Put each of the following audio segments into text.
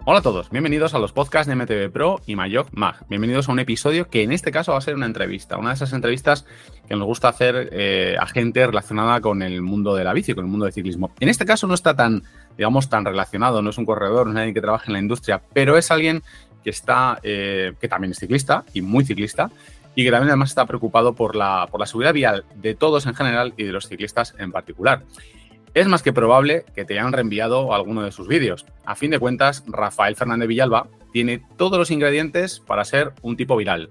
Hola a todos, bienvenidos a los podcasts de MTV Pro y Mayog Mag. Bienvenidos a un episodio que en este caso va a ser una entrevista, una de esas entrevistas que nos gusta hacer a gente relacionada con el mundo de la bici, con el mundo del ciclismo. En este caso no está tan, digamos, tan relacionado, no es un corredor, no es nadie que trabaje en la industria, pero es alguien que está, que también es ciclista y muy ciclista, y que también además está preocupado por la seguridad vial de todos en general y de los ciclistas en particular. Es más que probable que te hayan reenviado alguno de sus vídeos. A fin de cuentas, Rafael Fernández Villalba tiene todos los ingredientes para ser un tipo viral.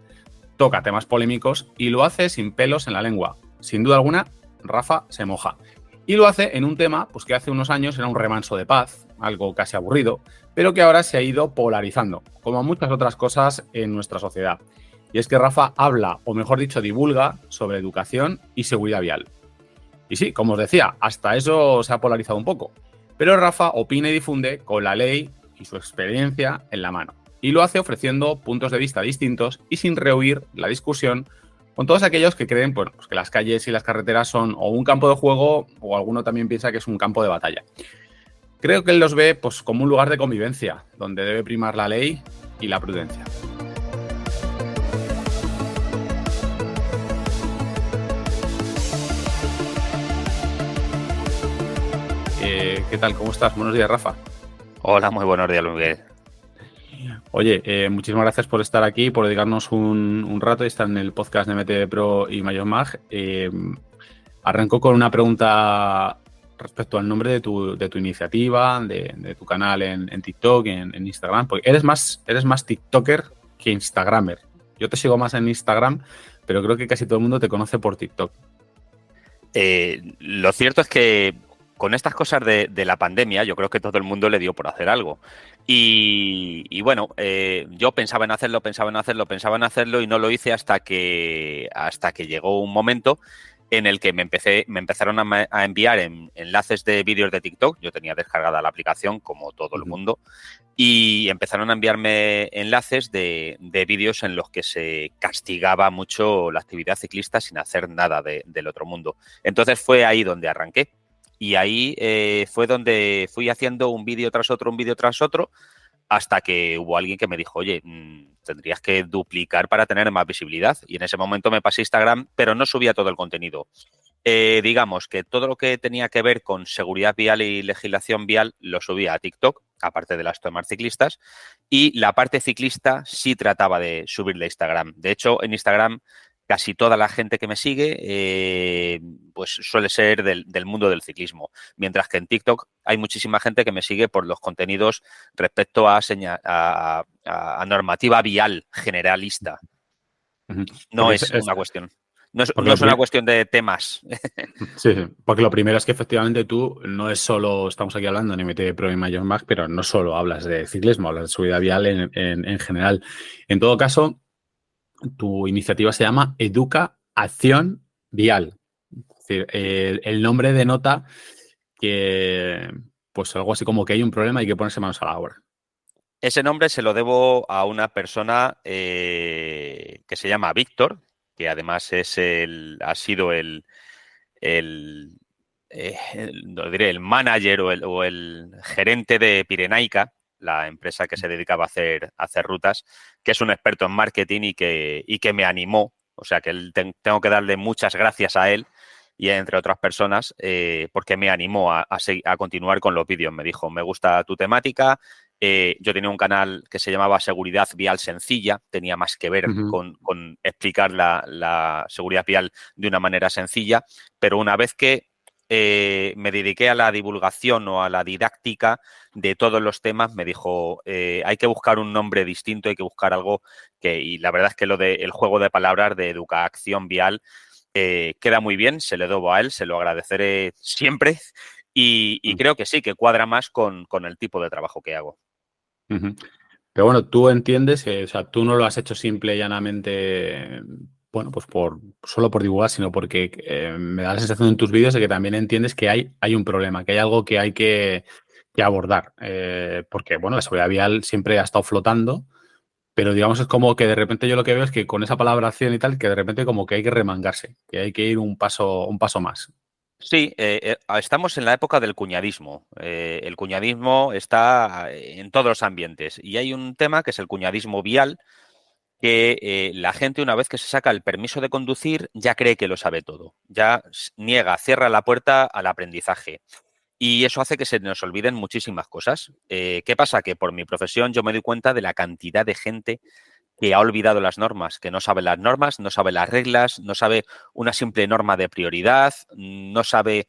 Toca temas polémicos y lo hace sin pelos en la lengua. Sin duda alguna, Rafa se moja. Y lo hace en un tema pues, que hace unos años era un remanso de paz, algo casi aburrido, pero que ahora se ha ido polarizando, como muchas otras cosas en nuestra sociedad. Y es que Rafa habla, o mejor dicho, divulga sobre educación y seguridad vial. Y sí, como os decía, hasta eso se ha polarizado un poco. Pero Rafa opina y difunde con la ley y su experiencia en la mano. Y lo hace ofreciendo puntos de vista distintos y sin rehuir la discusión con todos aquellos que creen pues, que las calles y las carreteras son o un campo de juego o alguno también piensa que es un campo de batalla. Creo que él los ve pues, como un lugar de convivencia, donde debe primar la ley y la prudencia. ¿Qué tal? ¿Cómo estás? Buenos días, Rafa. Hola, muy buenos días, Luis. Oye, muchísimas gracias por estar aquí, por dedicarnos un rato y estar en el podcast de MTV Pro y Mayog Mag. Arrancó con una pregunta respecto al nombre de tu iniciativa, de tu canal en TikTok, en Instagram, porque eres más TikToker que Instagramer. Yo te sigo más en Instagram, pero creo que casi todo el mundo te conoce por TikTok. Lo cierto es que con estas cosas de la pandemia, yo creo que todo el mundo le dio por hacer algo. Y bueno, yo pensaba en hacerlo y no lo hice hasta que llegó un momento en el que me empezaron a enviar enlaces de vídeos de TikTok. Yo tenía descargada la aplicación, como todo el mundo, y empezaron a enviarme enlaces de vídeos en los que se castigaba mucho la actividad ciclista sin hacer nada del otro mundo. Entonces fue ahí donde arranqué. Y ahí fue donde fui haciendo un vídeo tras otro, hasta que hubo alguien que me dijo, oye, tendrías que duplicar para tener más visibilidad. Y en ese momento me pasé a Instagram, pero no subía todo el contenido. Digamos que todo lo que tenía que ver con seguridad vial y legislación vial lo subía a TikTok, aparte de las tomas ciclistas, y la parte ciclista sí trataba de subirle a Instagram. De hecho, en Instagram casi toda la gente que me sigue pues suele ser del mundo del ciclismo, mientras que en TikTok hay muchísima gente que me sigue por los contenidos respecto a normativa vial generalista. No Porque es una cuestión. No porque es una cuestión de temas. sí, porque lo primero es que efectivamente tú no es solo, estamos aquí hablando en MTV Pro y Mayog Mag, pero no solo hablas de ciclismo, hablas de seguridad vial en general. En todo caso, tu iniciativa se llama Educa Acción Vial. Es decir, el nombre denota que, pues algo así como que hay un problema y hay que ponerse manos a la obra. Ese nombre se lo debo a una persona que se llama Víctor, que además ha sido no diré, el manager o el gerente de Pirenaica, la empresa que se dedicaba a hacer rutas, que es un experto en marketing y que me animó. O sea que tengo que darle muchas gracias a él y entre otras personas, porque me animó a continuar con los vídeos. Me dijo, me gusta tu temática. Yo tenía un canal que se llamaba Seguridad Vial Sencilla, tenía más que ver con explicar la seguridad vial de una manera sencilla, pero una vez que me dediqué a la divulgación o a la didáctica de todos los temas, me dijo, hay que buscar un nombre distinto, hay que buscar algo y la verdad es que el juego de palabras de educación vial queda muy bien, se le debo a él, se lo agradeceré siempre y creo que sí, que cuadra más con el tipo de trabajo que hago. Pero bueno, tú entiendes que, o sea, tú no lo has hecho simple y llanamente, bueno, pues solo por divulgar, sino porque me da la sensación en tus vídeos de que también entiendes que hay un problema, que hay algo que hay que abordar. Porque, bueno, la seguridad vial siempre ha estado flotando, pero digamos es como que de repente yo lo que veo es que con esa palabra acción y tal, que de repente como que hay que remangarse, que hay que ir un paso más. Sí, estamos en la época del cuñadismo. El cuñadismo está en todos los ambientes y hay un tema que es el cuñadismo vial, que la gente una vez que se saca el permiso de conducir ya cree que lo sabe todo, ya niega, cierra la puerta al aprendizaje. Y eso hace que se nos olviden muchísimas cosas. ¿Qué pasa? Que por mi profesión yo me doy cuenta de la cantidad de gente que ha olvidado las normas, que no sabe las normas, no sabe las reglas, no sabe una simple norma de prioridad, no sabe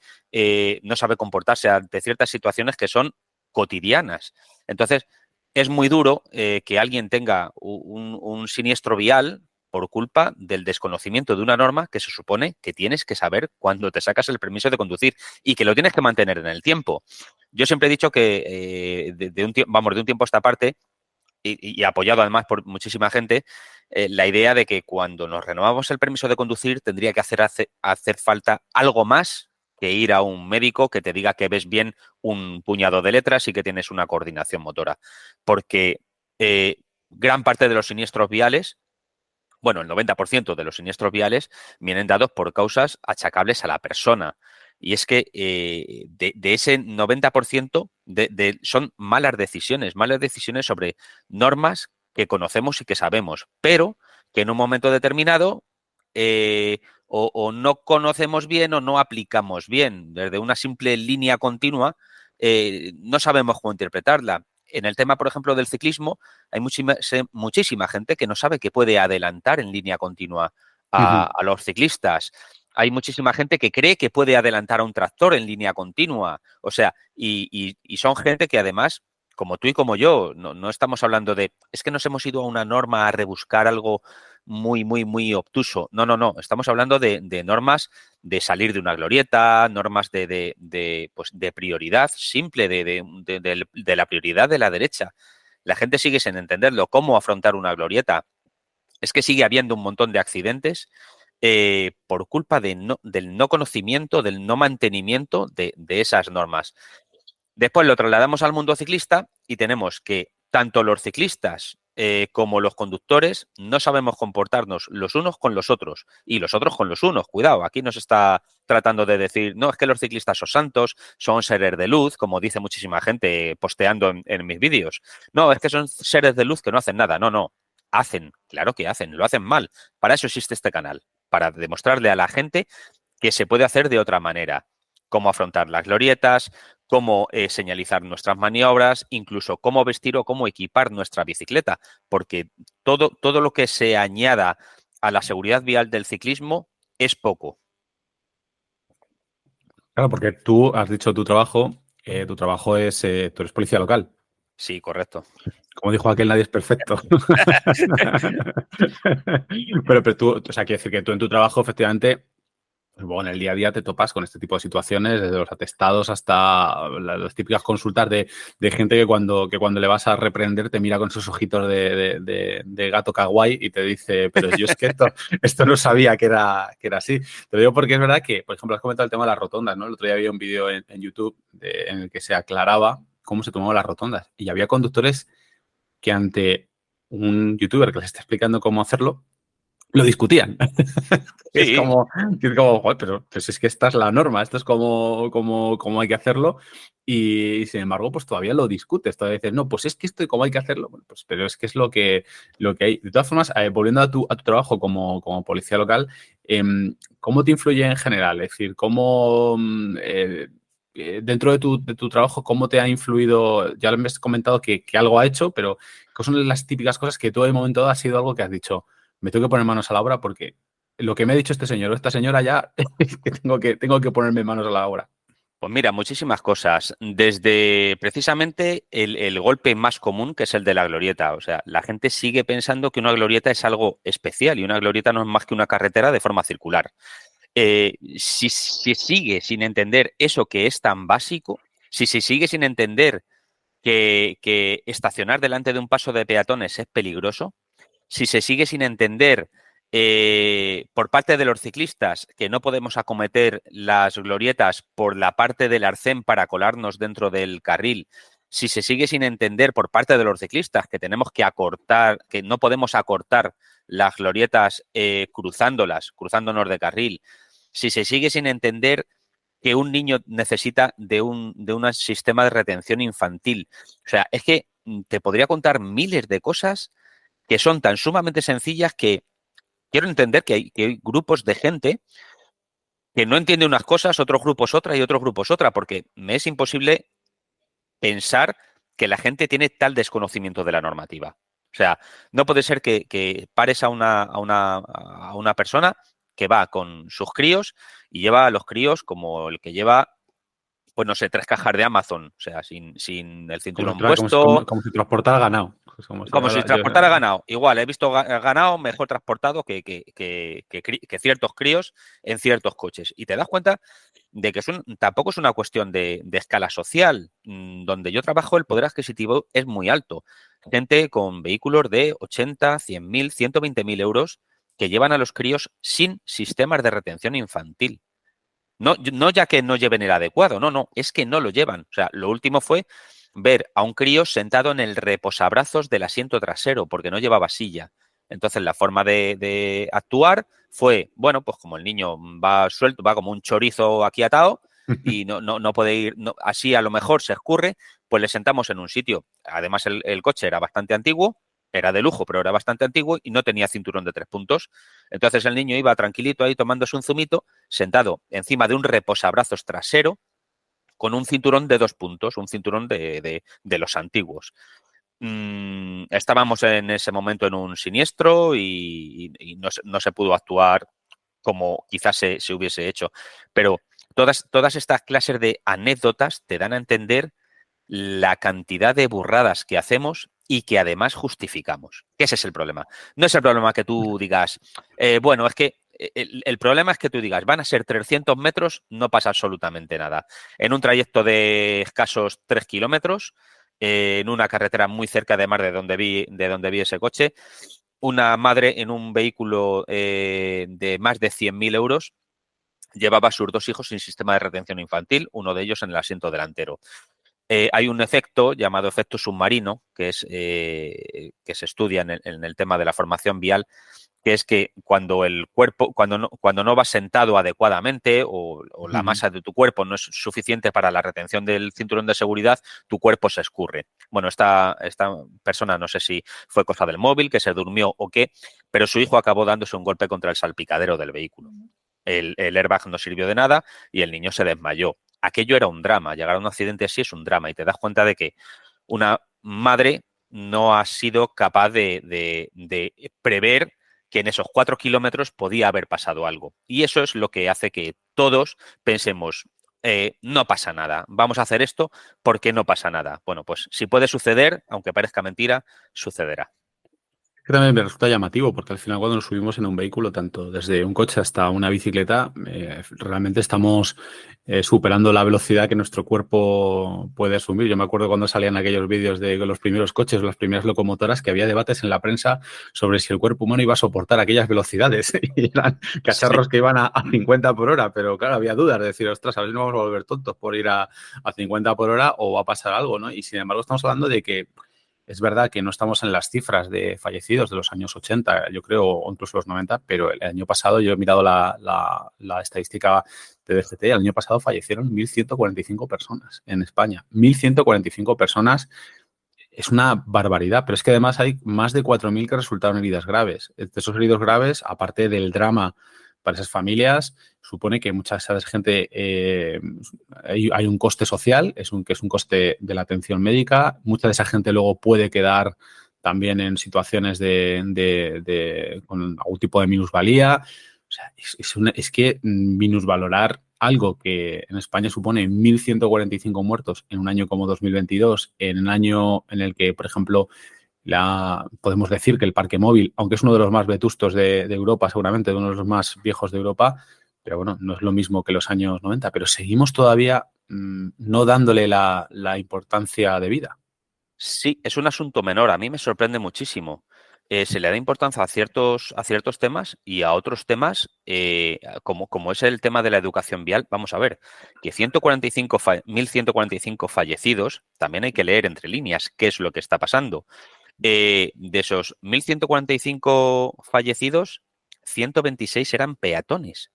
comportarse ante ciertas situaciones que son cotidianas. Entonces, es muy duro que alguien tenga un siniestro vial por culpa del desconocimiento de una norma que se supone que tienes que saber cuando te sacas el permiso de conducir y que lo tienes que mantener en el tiempo. Yo siempre he dicho que de un tiempo a esta parte, y apoyado además por muchísima gente, la idea de que cuando nos renovamos el permiso de conducir tendría que hacer falta algo más que ir a un médico que te diga que ves bien un puñado de letras y que tienes una coordinación motora. Porque gran parte de los siniestros viales, bueno, el 90% de los siniestros viales vienen dados por causas achacables a la persona. Y es que de ese 90% son malas decisiones sobre normas que conocemos y que sabemos, pero que en un momento determinado o no conocemos bien o no aplicamos bien. Desde una simple línea continua no sabemos cómo interpretarla. En el tema, por ejemplo, del ciclismo, hay muchísima gente que no sabe que puede adelantar en línea continua a los ciclistas. Hay muchísima gente que cree que puede adelantar a un tractor en línea continua. O sea, y son gente que además, como tú y como yo, no estamos hablando de, es que nos hemos ido a una norma a rebuscar algo muy, muy, muy obtuso. No, no, no. Estamos hablando de normas de salir de una glorieta, normas pues, de prioridad simple, de la prioridad de la derecha. La gente sigue sin entenderlo. ¿Cómo afrontar una glorieta? Es que sigue habiendo un montón de accidentes por culpa del no conocimiento, del no mantenimiento de esas normas. Después lo trasladamos al mundo ciclista y tenemos que tanto los ciclistas como los conductores no sabemos comportarnos los unos con los otros y los otros con los unos. Cuidado, aquí nos está tratando de decir, no, es que los ciclistas son santos, son seres de luz, como dice muchísima gente posteando en mis vídeos. No, es que son seres de luz que no hacen nada. No, no, hacen, claro que hacen, lo hacen mal. Para eso existe este canal, para demostrarle a la gente que se puede hacer de otra manera. Cómo afrontar las glorietas, cómo señalizar nuestras maniobras, incluso cómo vestir o cómo equipar nuestra bicicleta, porque todo lo que se añada a la seguridad vial del ciclismo es poco. Claro, porque tú has dicho tu trabajo es, tú eres policía local. Sí, correcto. Como dijo aquel, nadie es perfecto. Pero tú, o sea, quiero decir que tú en tu trabajo, efectivamente, pues luego en el día a día te topas con este tipo de situaciones, desde los atestados hasta las típicas consultas de gente que cuando le vas a reprender te mira con sus ojitos de gato kawaii y te dice, pero yo es que esto no sabía que era así. Te lo digo porque es verdad que, por ejemplo, has comentado el tema de las rotondas, ¿no? El otro día había un vídeo en YouTube en el que se aclaraba cómo se tomaban las rotondas y había conductores que ante un youtuber que les está explicando cómo hacerlo, lo discutían. Es Sí, como, joder, pero pues es que esta es la norma, esto es como hay que hacerlo y sin embargo, pues todavía lo discutes, todavía dices, no, pues es que esto como hay que hacerlo, bueno, pues, pero es que es lo que hay. De todas formas, volviendo a tu trabajo como policía local, ¿cómo te influye en general? Es decir, dentro de tu trabajo, ¿cómo te ha influido? Ya me has comentado que algo ha hecho, pero ¿qué son las típicas cosas que tú de momento dado ha sido algo que has dicho? Me tengo que poner manos a la obra porque lo que me ha dicho este señor o esta señora ya es que tengo que ponerme manos a la obra. pues mira, muchísimas cosas. Desde precisamente el golpe más común, que es el de la glorieta. O sea, la gente sigue pensando que una glorieta es algo especial y una glorieta no es más que una carretera de forma circular. Si se sigue sin entender eso que es tan básico, si se sigue sin entender que estacionar delante de un paso de peatones es peligroso, si se sigue sin entender por parte de los ciclistas que no podemos acometer las glorietas por la parte del arcén para colarnos dentro del carril, si se sigue sin entender por parte de los ciclistas que tenemos que acortar, que no podemos acortar las glorietas cruzándonos de carril, si se sigue sin entender que un niño necesita de un sistema de retención infantil. O sea, es que te podría contar miles de cosas que son tan sumamente sencillas que quiero entender que hay grupos de gente que no entiende unas cosas, otros grupos otras y otros grupos otra, porque me es imposible pensar que la gente tiene tal desconocimiento de la normativa. O sea, no puede ser que pares a una persona que va con sus críos y lleva a los críos como el que lleva, pues no sé, 3 cajas de Amazon, o sea, sin el cinturón puesto, Como si transportara ganado. Pues como si transportara ganado. Igual, he visto ganado mejor transportado que ciertos críos en ciertos coches. Y te das cuenta de que tampoco es una cuestión de escala social. Donde yo trabajo, el poder adquisitivo es muy alto. Gente con vehículos de 80, 100.000, 120.000 euros que llevan a los críos sin sistemas de retención infantil. No, no ya que no lleven el adecuado, no, es que no lo llevan. O sea, lo último fue ver a un crío sentado en el reposabrazos del asiento trasero porque no llevaba silla. Entonces, la forma de actuar fue, bueno, pues como el niño va suelto, va como un chorizo aquí atado y no puede ir, así a lo mejor se escurre, pues le sentamos en un sitio. Además, el coche era bastante antiguo, era de lujo, pero era bastante antiguo y no tenía cinturón de 3 puntos. Entonces, el niño iba tranquilito ahí tomándose un zumito, sentado encima de un reposabrazos trasero, con un cinturón de 2 puntos, un cinturón de los antiguos. Estábamos en ese momento en un siniestro y no se pudo actuar como quizás se hubiese hecho. Pero todas estas clases de anécdotas te dan a entender la cantidad de burradas que hacemos y que además justificamos. Ese es el problema. No es el problema que tú digas, bueno, es que el problema es que tú digas, van a ser 300 metros, no pasa absolutamente nada. En un trayecto de escasos 3 kilómetros, en una carretera muy cerca de mar de donde vi ese coche, una madre en un vehículo de más de 100.000 euros llevaba a sus 2 hijos sin sistema de retención infantil, uno de ellos en el asiento delantero. Hay un efecto llamado efecto submarino, que se estudia en el tema de la formación vial, que es que cuando el cuerpo, cuando no vas sentado adecuadamente o la masa de tu cuerpo no es suficiente para la retención del cinturón de seguridad, tu cuerpo se escurre. Bueno, esta persona no sé si fue cosa del móvil, que se durmió o qué, pero su hijo acabó dándose un golpe contra el salpicadero del vehículo. El airbag no sirvió de nada y el niño se desmayó. Aquello era un drama. Llegar a un accidente así es un drama y te das cuenta de que una madre no ha sido capaz de prever que en esos 4 kilómetros podía haber pasado algo. Y eso es lo que hace que todos pensemos, no pasa nada, vamos a hacer esto porque no pasa nada. Bueno, pues si puede suceder, aunque parezca mentira, sucederá. Que también me resulta llamativo, porque al final cuando nos subimos en un vehículo, tanto desde un coche hasta una bicicleta, realmente estamos superando la velocidad que nuestro cuerpo puede asumir. Yo me acuerdo cuando salían aquellos vídeos de los primeros coches, las primeras locomotoras, que había debates en la prensa sobre si el cuerpo humano iba a soportar aquellas velocidades. Y eran cacharros que iban a 50 por hora, pero claro, había dudas de decir, ostras, a ver si nos vamos a volver tontos por ir a 50 por hora o va a pasar algo, ¿no? Y sin embargo estamos hablando de que es verdad que no estamos en las cifras de fallecidos de los años 80, yo creo, o incluso los 90, pero el año pasado yo he mirado la estadística de DGT, el año pasado fallecieron 1.145 personas en España. 1.145 personas es una barbaridad, pero es que además hay más de 4.000 que resultaron heridas graves. De esos heridos graves, aparte del drama para esas familias, supone que mucha de esa gente hay un coste social, que es un coste de la atención médica. Mucha de esa gente luego puede quedar también en situaciones con algún tipo de minusvalía. O sea, es que minusvalorar algo que en España supone 1.145 muertos en un año como 2022, en un año en el que, por ejemplo, podemos decir que el parque móvil, aunque es uno de los más vetustos de Europa, seguramente uno de los más viejos de Europa, pero bueno, no es lo mismo que los años 90, pero seguimos todavía no dándole la importancia de vida. Sí, es un asunto menor. A mí me sorprende muchísimo. Se le da importancia a ciertos temas y a otros temas, como es el tema de la educación vial. Vamos a ver, que 1.145 fallecidos, también hay que leer entre líneas qué es lo que está pasando. De esos 1.145 fallecidos, 126 eran peatones.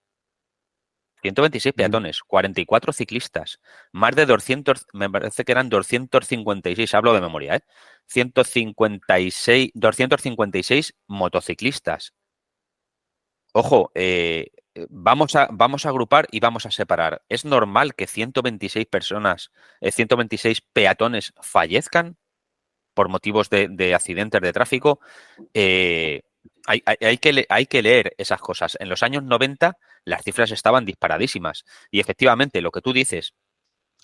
126 peatones, 44 ciclistas, más de 200, me parece que eran 256, hablo de memoria, 256 motociclistas. Ojo, vamos a agrupar y vamos a separar. ¿Es normal que 126 personas, 126 peatones fallezcan por motivos de accidentes de tráfico? Hay que leer esas cosas. En los años 90 las cifras estaban disparadísimas. Y efectivamente, lo que tú dices,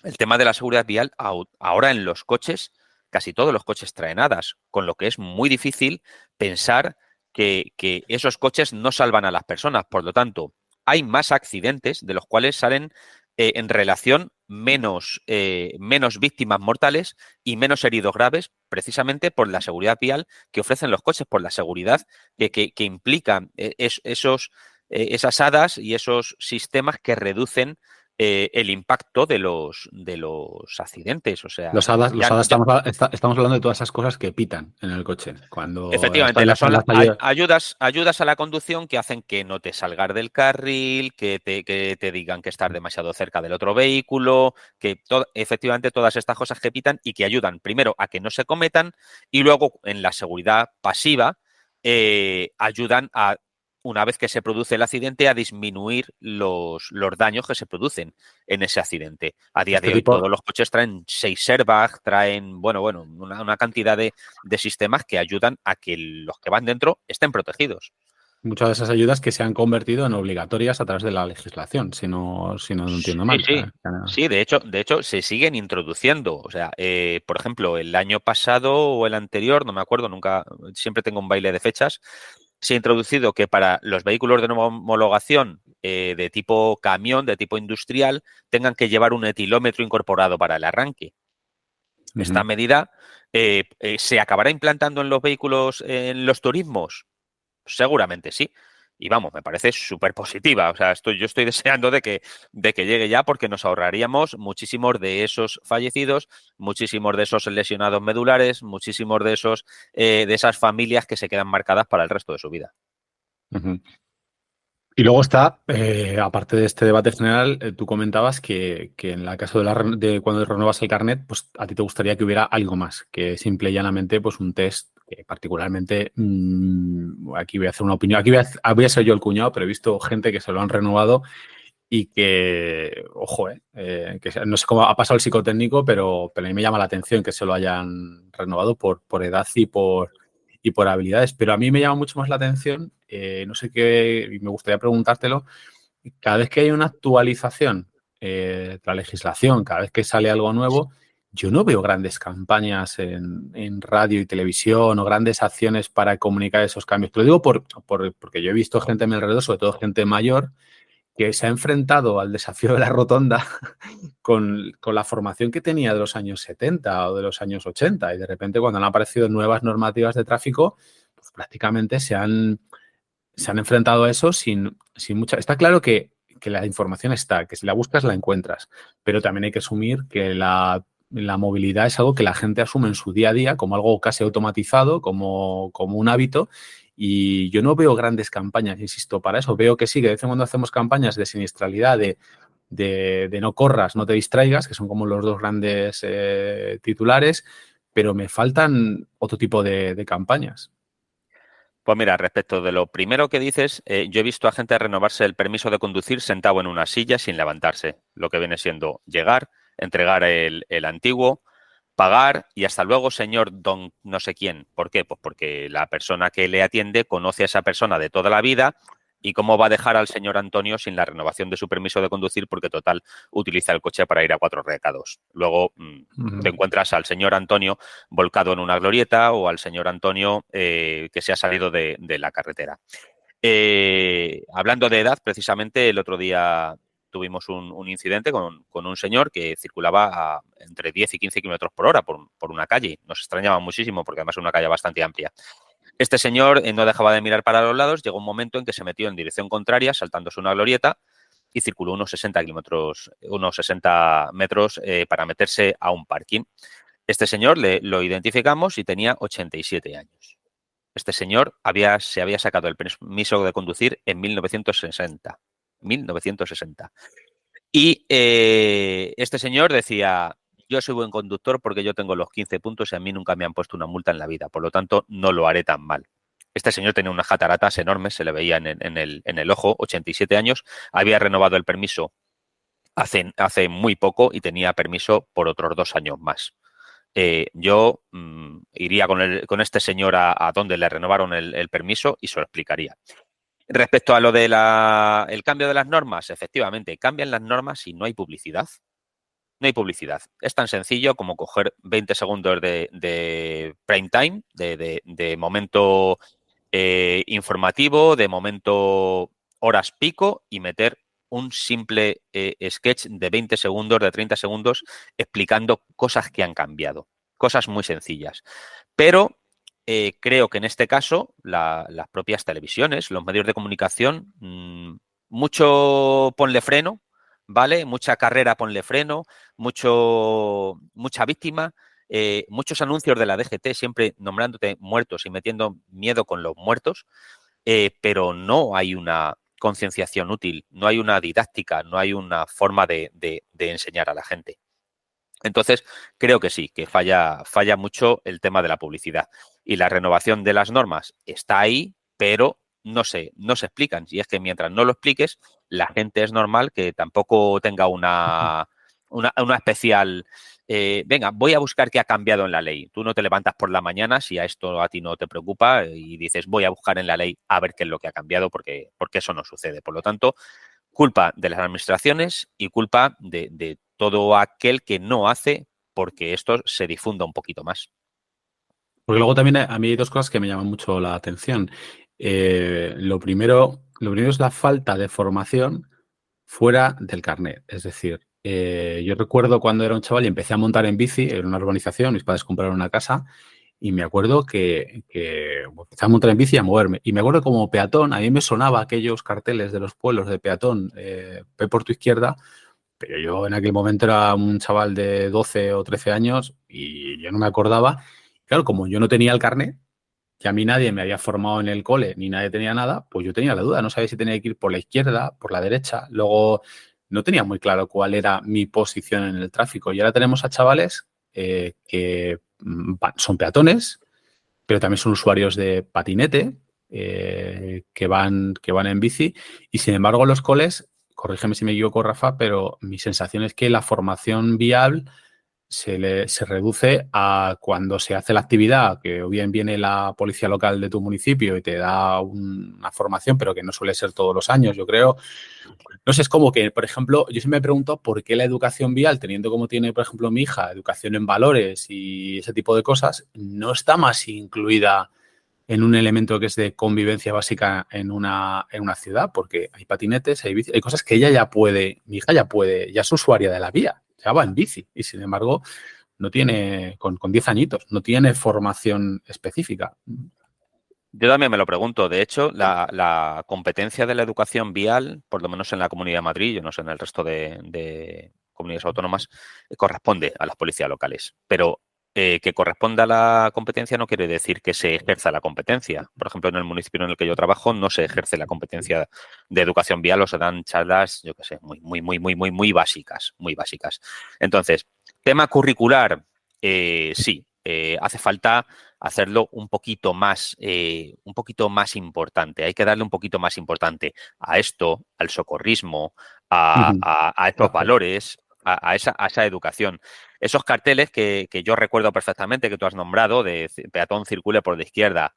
el tema de la seguridad vial, ahora en los coches, casi todos los coches traen hadas, con lo que es muy difícil pensar que esos coches no salvan a las personas. Por lo tanto, hay más accidentes de los cuales salen en relación menos víctimas mortales y menos heridos graves, precisamente por la seguridad vial que ofrecen los coches, por la seguridad que implican esas hadas y esos sistemas que reducen el impacto de los accidentes. O sea, Los hadas estamos hablando de todas esas cosas que pitan en el coche. Cuando efectivamente, las, son las ayudas. ayudas a la conducción que hacen que no te salgas del carril, que te digan que estás demasiado cerca del otro vehículo, efectivamente todas estas cosas que pitan y que ayudan primero a que no se cometan y luego en la seguridad pasiva ayudan a, una vez que se produce el accidente, a disminuir los daños que se producen en ese accidente. A día Este de hoy tipo, todos los coches traen 6 airbags, traen, bueno, una cantidad de sistemas que ayudan a que los que van dentro estén protegidos. muchas de esas ayudas que se han convertido en obligatorias a través de la legislación, si no entiendo Sí, mal. O sí. sea, Sí, de hecho, se siguen introduciendo. O sea, por ejemplo, el año pasado o el anterior, no me acuerdo, nunca, siempre tengo un baile de fechas, se ha introducido que para los vehículos de nueva homologación de tipo camión, de tipo industrial, tengan que llevar un etilómetro incorporado para el arranque. Esta ujú. medida se acabará implantando en los vehículos, en los turismos. Seguramente sí. Y vamos, me parece súper positiva. O sea, yo estoy deseando de que llegue ya porque nos ahorraríamos muchísimos de esos fallecidos, muchísimos de esos lesionados medulares, muchísimos de esas familias que se quedan marcadas para el resto de su vida. Ujú. Y luego está, aparte de este debate general, tú comentabas que en el caso de cuando renuevas el carnet, pues a ti te gustaría que hubiera algo más, que simple y llanamente pues un test que particularmente, aquí voy a hacer una opinión, aquí voy a ser yo el cuñado, pero he visto gente que se lo han renovado y que, ojo, que no sé cómo ha pasado el psicotécnico, pero a mí me llama la atención que se lo hayan renovado por edad y por habilidades. Pero a mí me llama mucho más la atención, no sé qué, y me gustaría preguntártelo, cada vez que hay una actualización de la legislación, cada vez que sale algo nuevo, yo no veo grandes campañas en radio y televisión o grandes acciones para comunicar esos cambios. Te lo digo porque yo he visto gente a mi alrededor, sobre todo gente mayor, que se ha enfrentado al desafío de la rotonda con la formación que tenía de los años 70 o de los años 80 y de repente cuando han aparecido nuevas normativas de tráfico, pues prácticamente se han enfrentado a eso sin mucha... Está claro que la información está, que si la buscas la encuentras, pero también hay que asumir que la movilidad es algo que la gente asume en su día a día como algo casi automatizado, como un hábito. Y yo no veo grandes campañas, insisto, para eso. Veo que sí, que de vez en cuando hacemos campañas de siniestralidad, de no corras, no te distraigas, que son como los dos grandes titulares, pero me faltan otro tipo de campañas. Pues mira, respecto de lo primero que dices, yo he visto a gente renovarse el permiso de conducir sentado en una silla sin levantarse, lo que viene siendo llegar, entregar el antiguo, pagar y hasta luego, señor don no sé quién. ¿Por qué? Pues porque la persona que le atiende conoce a esa persona de toda la vida y cómo va a dejar al señor Antonio sin la renovación de su permiso de conducir porque total utiliza el coche para ir a 4 recados. Luego te Ujú. encuentras al señor Antonio volcado en una glorieta o al señor Antonio que se ha salido de la carretera. Hablando de edad, precisamente el otro día tuvimos un incidente con un señor que circulaba a entre 10 y 15 kilómetros por hora por una calle. Nos extrañaba muchísimo porque además es una calle bastante amplia. Este señor no dejaba de mirar para los lados, llegó un momento en que se metió en dirección contraria, saltándose una glorieta y circuló unos 60 metros para meterse a un parking. Este señor lo identificamos y tenía 87 años. Este señor se había sacado el permiso de conducir en 1960. 1960. Y este señor decía, yo soy buen conductor porque yo tengo los 15 puntos y a mí nunca me han puesto una multa en la vida, por lo tanto no lo haré tan mal. Este señor tenía unas cataratas enormes, se le veía en el ojo, 87 años, había renovado el permiso hace muy poco y tenía permiso por otros 2 años más. Yo iría con este señor a donde le renovaron el permiso y se lo explicaría. Respecto a lo de el cambio de las normas, efectivamente, cambian las normas y no hay publicidad. No hay publicidad. Es tan sencillo como coger 20 segundos de prime time, de momento informativo, de momento horas pico y meter un simple sketch de 20 segundos, de 30 segundos, explicando cosas que han cambiado. Cosas muy sencillas. Pero creo que en este caso las propias televisiones, los medios de comunicación, mucho ponle freno, ¿vale? Mucha carrera ponle freno, mucha víctima, muchos anuncios de la DGT siempre nombrándote muertos y metiendo miedo con los muertos, pero no hay una concienciación útil, no hay una didáctica, no hay una forma de enseñar a la gente. Entonces, creo que sí, que falla mucho el tema de la publicidad. Y la renovación de las normas está ahí, pero no se explican. Y es que mientras no lo expliques, la gente es normal que tampoco tenga una especial... venga, voy a buscar qué ha cambiado en la ley. Tú no te levantas por la mañana si a esto a ti no te preocupa y dices, voy a buscar en la ley a ver qué es lo que ha cambiado, porque eso no sucede. Por lo tanto, culpa de las administraciones y culpa de todo aquel que no hace porque esto se difunda un poquito más. Porque luego también a mí hay dos cosas que me llaman mucho la atención. Lo primero es la falta de formación fuera del carnet. Es decir, yo recuerdo cuando era un chaval y empecé a montar en bici en una urbanización, mis padres compraron una casa y me acuerdo que empecé a montar en bici y a moverme. Y me acuerdo como peatón, a mí me sonaba aquellos carteles de los pueblos de peatón, ve por tu izquierda, pero yo en aquel momento era un chaval de 12 o 13 años y yo no me acordaba. Claro, como yo no tenía el carnet, que a mí nadie me había formado en el cole, ni nadie tenía nada, pues yo tenía la duda, no sabía si tenía que ir por la izquierda, por la derecha, luego no tenía muy claro cuál era mi posición en el tráfico. Y ahora tenemos a chavales que son peatones, pero también son usuarios de patinete, que van en bici, y sin embargo los coles, corrígeme si me equivoco, Rafa, pero mi sensación es que la formación vial se reduce a cuando se hace la actividad, que o bien viene la policía local de tu municipio y te da una formación, pero que no suele ser todos los años, yo creo. No sé, es como que, por ejemplo, yo siempre me pregunto por qué la educación vial, teniendo como tiene, por ejemplo, mi hija, educación en valores y ese tipo de cosas, no está más incluida en un elemento que es de convivencia básica en una ciudad, porque hay patinetes, hay bici, hay cosas que ella ya puede, mi hija ya puede, ya es usuaria de la vía, ya va en bici y sin embargo no tiene, con 10 añitos, no tiene formación específica. Yo también me lo pregunto. De hecho, la competencia de la educación vial, por lo menos en la Comunidad de Madrid, yo no sé en el resto de comunidades autónomas, corresponde a las policías locales. Pero que corresponda a la competencia no quiere decir que se ejerza la competencia. Por ejemplo, en el municipio en el que yo trabajo no se ejerce la competencia de educación vial o se dan charlas, yo qué sé, muy básicas, muy básicas. Entonces, tema curricular, sí, hace falta hacerlo un poquito más importante. Hay que darle un poquito más importante a esto, al socorrismo, a estos valores, a esa educación. Esos carteles que yo recuerdo perfectamente que tú has nombrado, de peatón circule por la izquierda,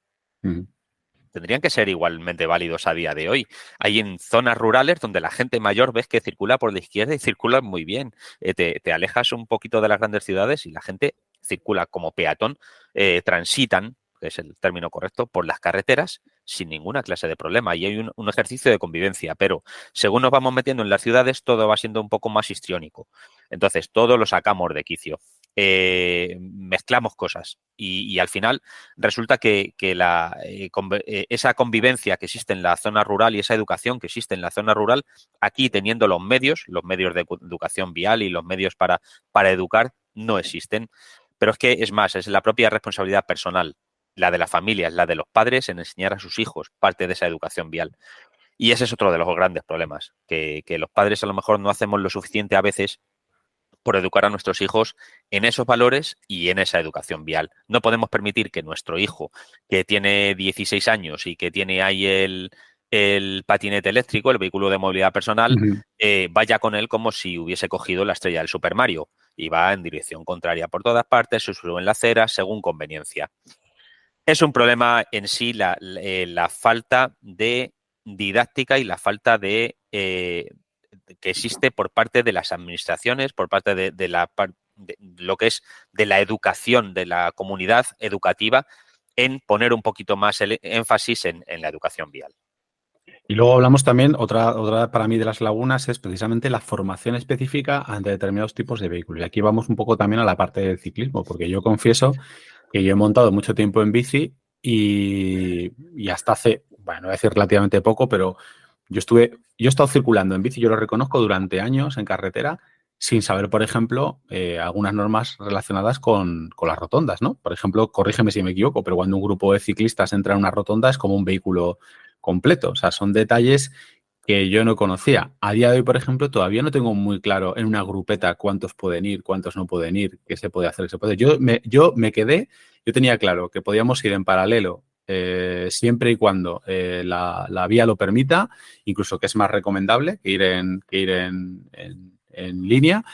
tendrían que ser igualmente válidos a día de hoy. Hay en zonas rurales donde la gente mayor ves que circula por la izquierda y circula muy bien. Te alejas un poquito de las grandes ciudades y la gente circula como peatón, transitan, que es el término correcto, por las carreteras sin ninguna clase de problema. Y hay un ejercicio de convivencia, pero según nos vamos metiendo en las ciudades, todo va siendo un poco más histriónico. Entonces, todo lo sacamos de quicio. Mezclamos cosas y al final resulta que esa convivencia que existe en la zona rural y esa educación que existe en la zona rural, aquí teniendo los medios de educación vial y los medios para educar, no existen. Pero es que es más, es la propia responsabilidad personal, la de las familias, la de los padres en enseñar a sus hijos parte de esa educación vial. Y ese es otro de los grandes problemas, que los padres a lo mejor no hacemos lo suficiente a veces por educar a nuestros hijos en esos valores y en esa educación vial. No podemos permitir que nuestro hijo, que tiene 16 años y que tiene ahí el patinete eléctrico, el vehículo de movilidad personal, Ujú. vaya con él como si hubiese cogido la estrella del Super Mario y va en dirección contraria por todas partes, se sube en la acera según conveniencia. Es un problema en sí la falta de didáctica y la falta de que existe por parte de las administraciones, por parte de lo que es de la educación, de la comunidad educativa, en poner un poquito más el énfasis en la educación vial. Y luego hablamos también, otra para mí de las lagunas es precisamente la formación específica ante determinados tipos de vehículos. Y aquí vamos un poco también a la parte del ciclismo, porque yo confieso que yo he montado mucho tiempo en bici y hasta hace, bueno, no voy a decir relativamente poco, pero yo he estado circulando en bici, yo lo reconozco, durante años en carretera, sin saber, por ejemplo, algunas normas relacionadas con las rotondas, ¿no? Por ejemplo, corrígeme si me equivoco, pero cuando un grupo de ciclistas entra en una rotonda es como un vehículo completo. O sea, son detalles que yo no conocía. A día de hoy, por ejemplo, todavía no tengo muy claro en una grupeta cuántos pueden ir, cuántos no pueden ir, qué se puede hacer, qué se puede. Yo tenía claro que podíamos ir en paralelo siempre y cuando la vía lo permita, incluso que es más recomendable que ir en línea.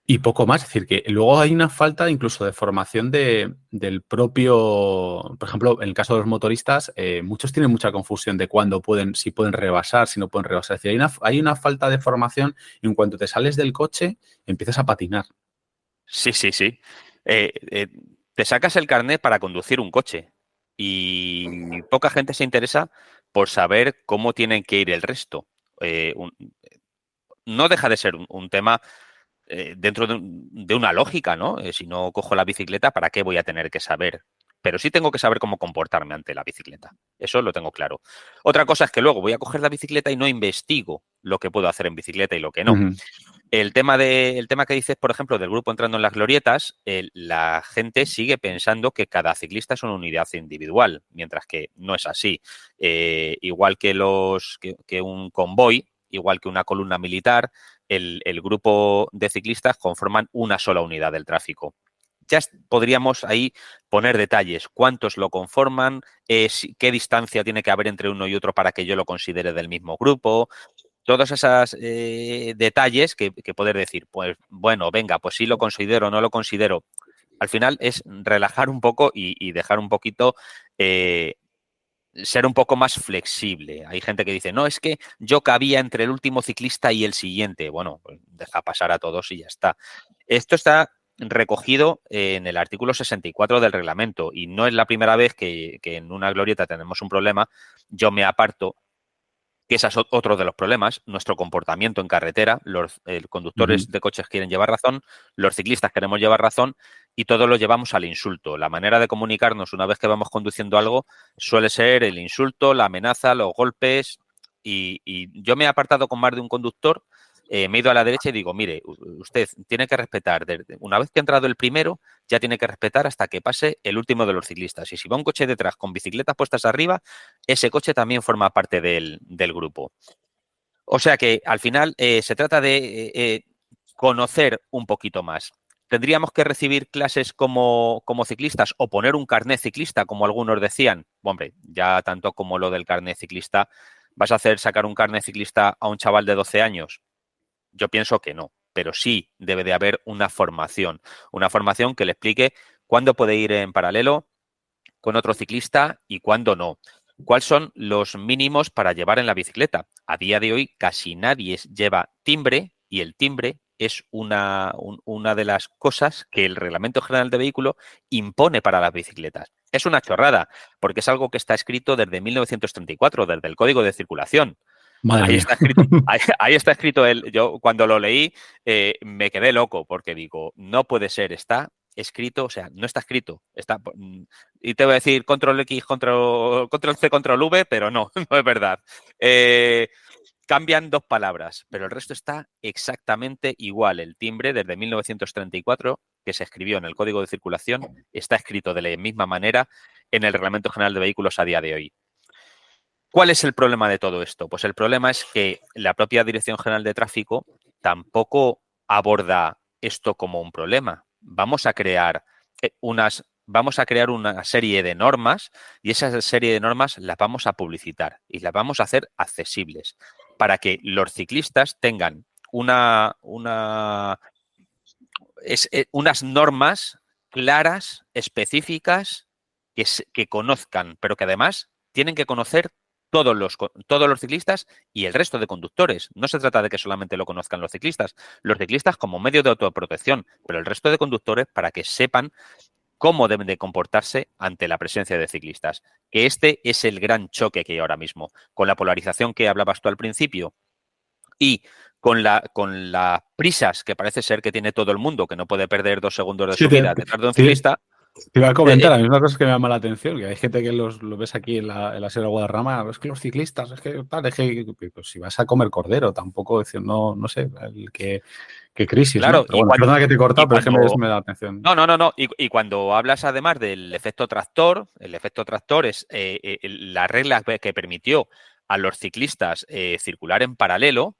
Y poco más, es decir, que luego hay una falta incluso de formación del propio, por ejemplo, en el caso de los motoristas, muchos tienen mucha confusión de cuándo pueden, si pueden rebasar, si no pueden rebasar. Es decir, hay una falta de formación y en cuanto te sales del coche, empiezas a patinar. Sí, sí, sí. Te sacas el carnet para conducir un coche y poca gente se interesa por saber cómo tienen que ir el resto. Eh, un- no deja de ser un tema dentro de una lógica, ¿no? Si no cojo la bicicleta, ¿para qué voy a tener que saber? Pero sí tengo que saber cómo comportarme ante la bicicleta. Eso lo tengo claro. Otra cosa es que luego voy a coger la bicicleta y no investigo lo que puedo hacer en bicicleta y lo que no. Ujú. El tema que dices, por ejemplo, del grupo entrando en las glorietas, la gente sigue pensando que cada ciclista es una unidad individual, mientras que no es así. Igual que un convoy, igual que una columna militar, el grupo de ciclistas conforman una sola unidad del tráfico. Ya podríamos ahí poner detalles, cuántos lo conforman, qué distancia tiene que haber entre uno y otro para que yo lo considere del mismo grupo, todos esos detalles que poder decir, pues bueno, venga, pues sí lo considero, no lo considero. Al final es relajar un poco y dejar un poquito, ser un poco más flexible. Hay gente que dice, no, es que yo cabía entre el último ciclista y el siguiente. Bueno, pues deja pasar a todos y ya está. Esto está recogido en el artículo 64 del reglamento y no es la primera vez que en una glorieta tenemos un problema. Yo me aparto, que ese es otro de los problemas, nuestro comportamiento en carretera. Los Ujú. conductores de coches quieren llevar razón, los ciclistas queremos llevar razón y todo lo llevamos al insulto. La manera de comunicarnos una vez que vamos conduciendo algo suele ser el insulto, la amenaza, los golpes. Y yo me he apartado con más de un conductor, me he ido a la derecha y digo, mire, usted tiene que respetar, una vez que ha entrado el primero, ya tiene que respetar hasta que pase el último de los ciclistas. Y si va un coche detrás con bicicletas puestas arriba, ese coche también forma parte del grupo. O sea que al final se trata de conocer un poquito más. ¿Tendríamos que recibir clases como ciclistas o poner un carnet ciclista, como algunos decían? Hombre, ya tanto como lo del carnet ciclista, ¿vas a hacer sacar un carnet ciclista a un chaval de 12 años? Yo pienso que no, pero sí debe de haber una formación que le explique cuándo puede ir en paralelo con otro ciclista y cuándo no. ¿Cuáles son los mínimos para llevar en la bicicleta? A día de hoy casi nadie lleva timbre y el timbre es una de las cosas que el Reglamento General de Vehículo impone para las bicicletas. Es una chorrada, porque es algo que está escrito desde 1934, desde el Código de Circulación. Madre Ahí mía. está escrito, ahí está escrito yo cuando lo leí me quedé loco porque digo, no puede ser, está escrito, o sea, no está escrito, y te voy a decir control X, control C, control V, pero no, no es verdad. Eh, Cambian dos palabras, pero el resto está exactamente igual. El timbre desde 1934, que se escribió en el Código de Circulación, está escrito de la misma manera en el Reglamento General de Vehículos a día de hoy. ¿Cuál es el problema de todo esto? Pues el problema es que la propia Dirección General de Tráfico tampoco aborda esto como un problema. Vamos a crear una serie de normas y esa serie de normas las vamos a publicitar y las vamos a hacer accesibles para que los ciclistas tengan unas normas claras, específicas, que conozcan, pero que además tienen que conocer todos los ciclistas y el resto de conductores. No se trata de que solamente lo conozcan los ciclistas como medio de autoprotección, pero el resto de conductores para que sepan cómo deben de comportarse ante la presencia de ciclistas. Que este es el gran choque que hay ahora mismo. Con la polarización que hablabas tú al principio y con las prisas que parece ser que tiene todo el mundo, que no puede perder 2 segundos de Sí, su vida detrás de un te- ciclista. Te iba a comentar, a mí una cosa que me llama la atención, que hay gente que lo ves aquí en la Sierra de Guadarrama, es que los ciclistas, es que, tal, es que pues, si vas a comer cordero, tampoco decir, no, no sé, qué crisis, ¿no? Claro, Pero bueno, perdona que te he y cortado, pero es que cuando me da atención. no, no, no, no. Y cuando hablas además del efecto tractor, el efecto tractor es la regla que permitió a los ciclistas circular en paralelo.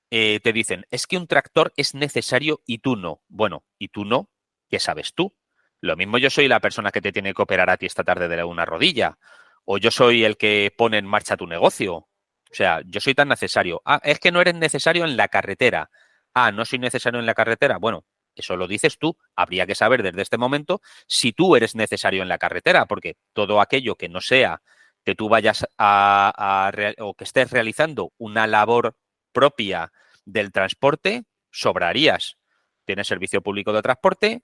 Te dicen, es que un tractor es necesario y tú no. Bueno, y tú no, ¿qué sabes tú? Lo mismo yo soy la persona que te tiene que operar a ti esta tarde de una rodilla, o yo soy el que pone en marcha tu negocio. O sea, yo soy tan necesario. Ah, es que no eres necesario en la carretera. Ah, no soy necesario en la carretera. Bueno, eso lo dices tú. Habría que saber desde este momento si tú eres necesario en la carretera, porque todo aquello que no sea que tú vayas o que estés realizando una labor propia del transporte, sobrarías. Tienes servicio público de transporte,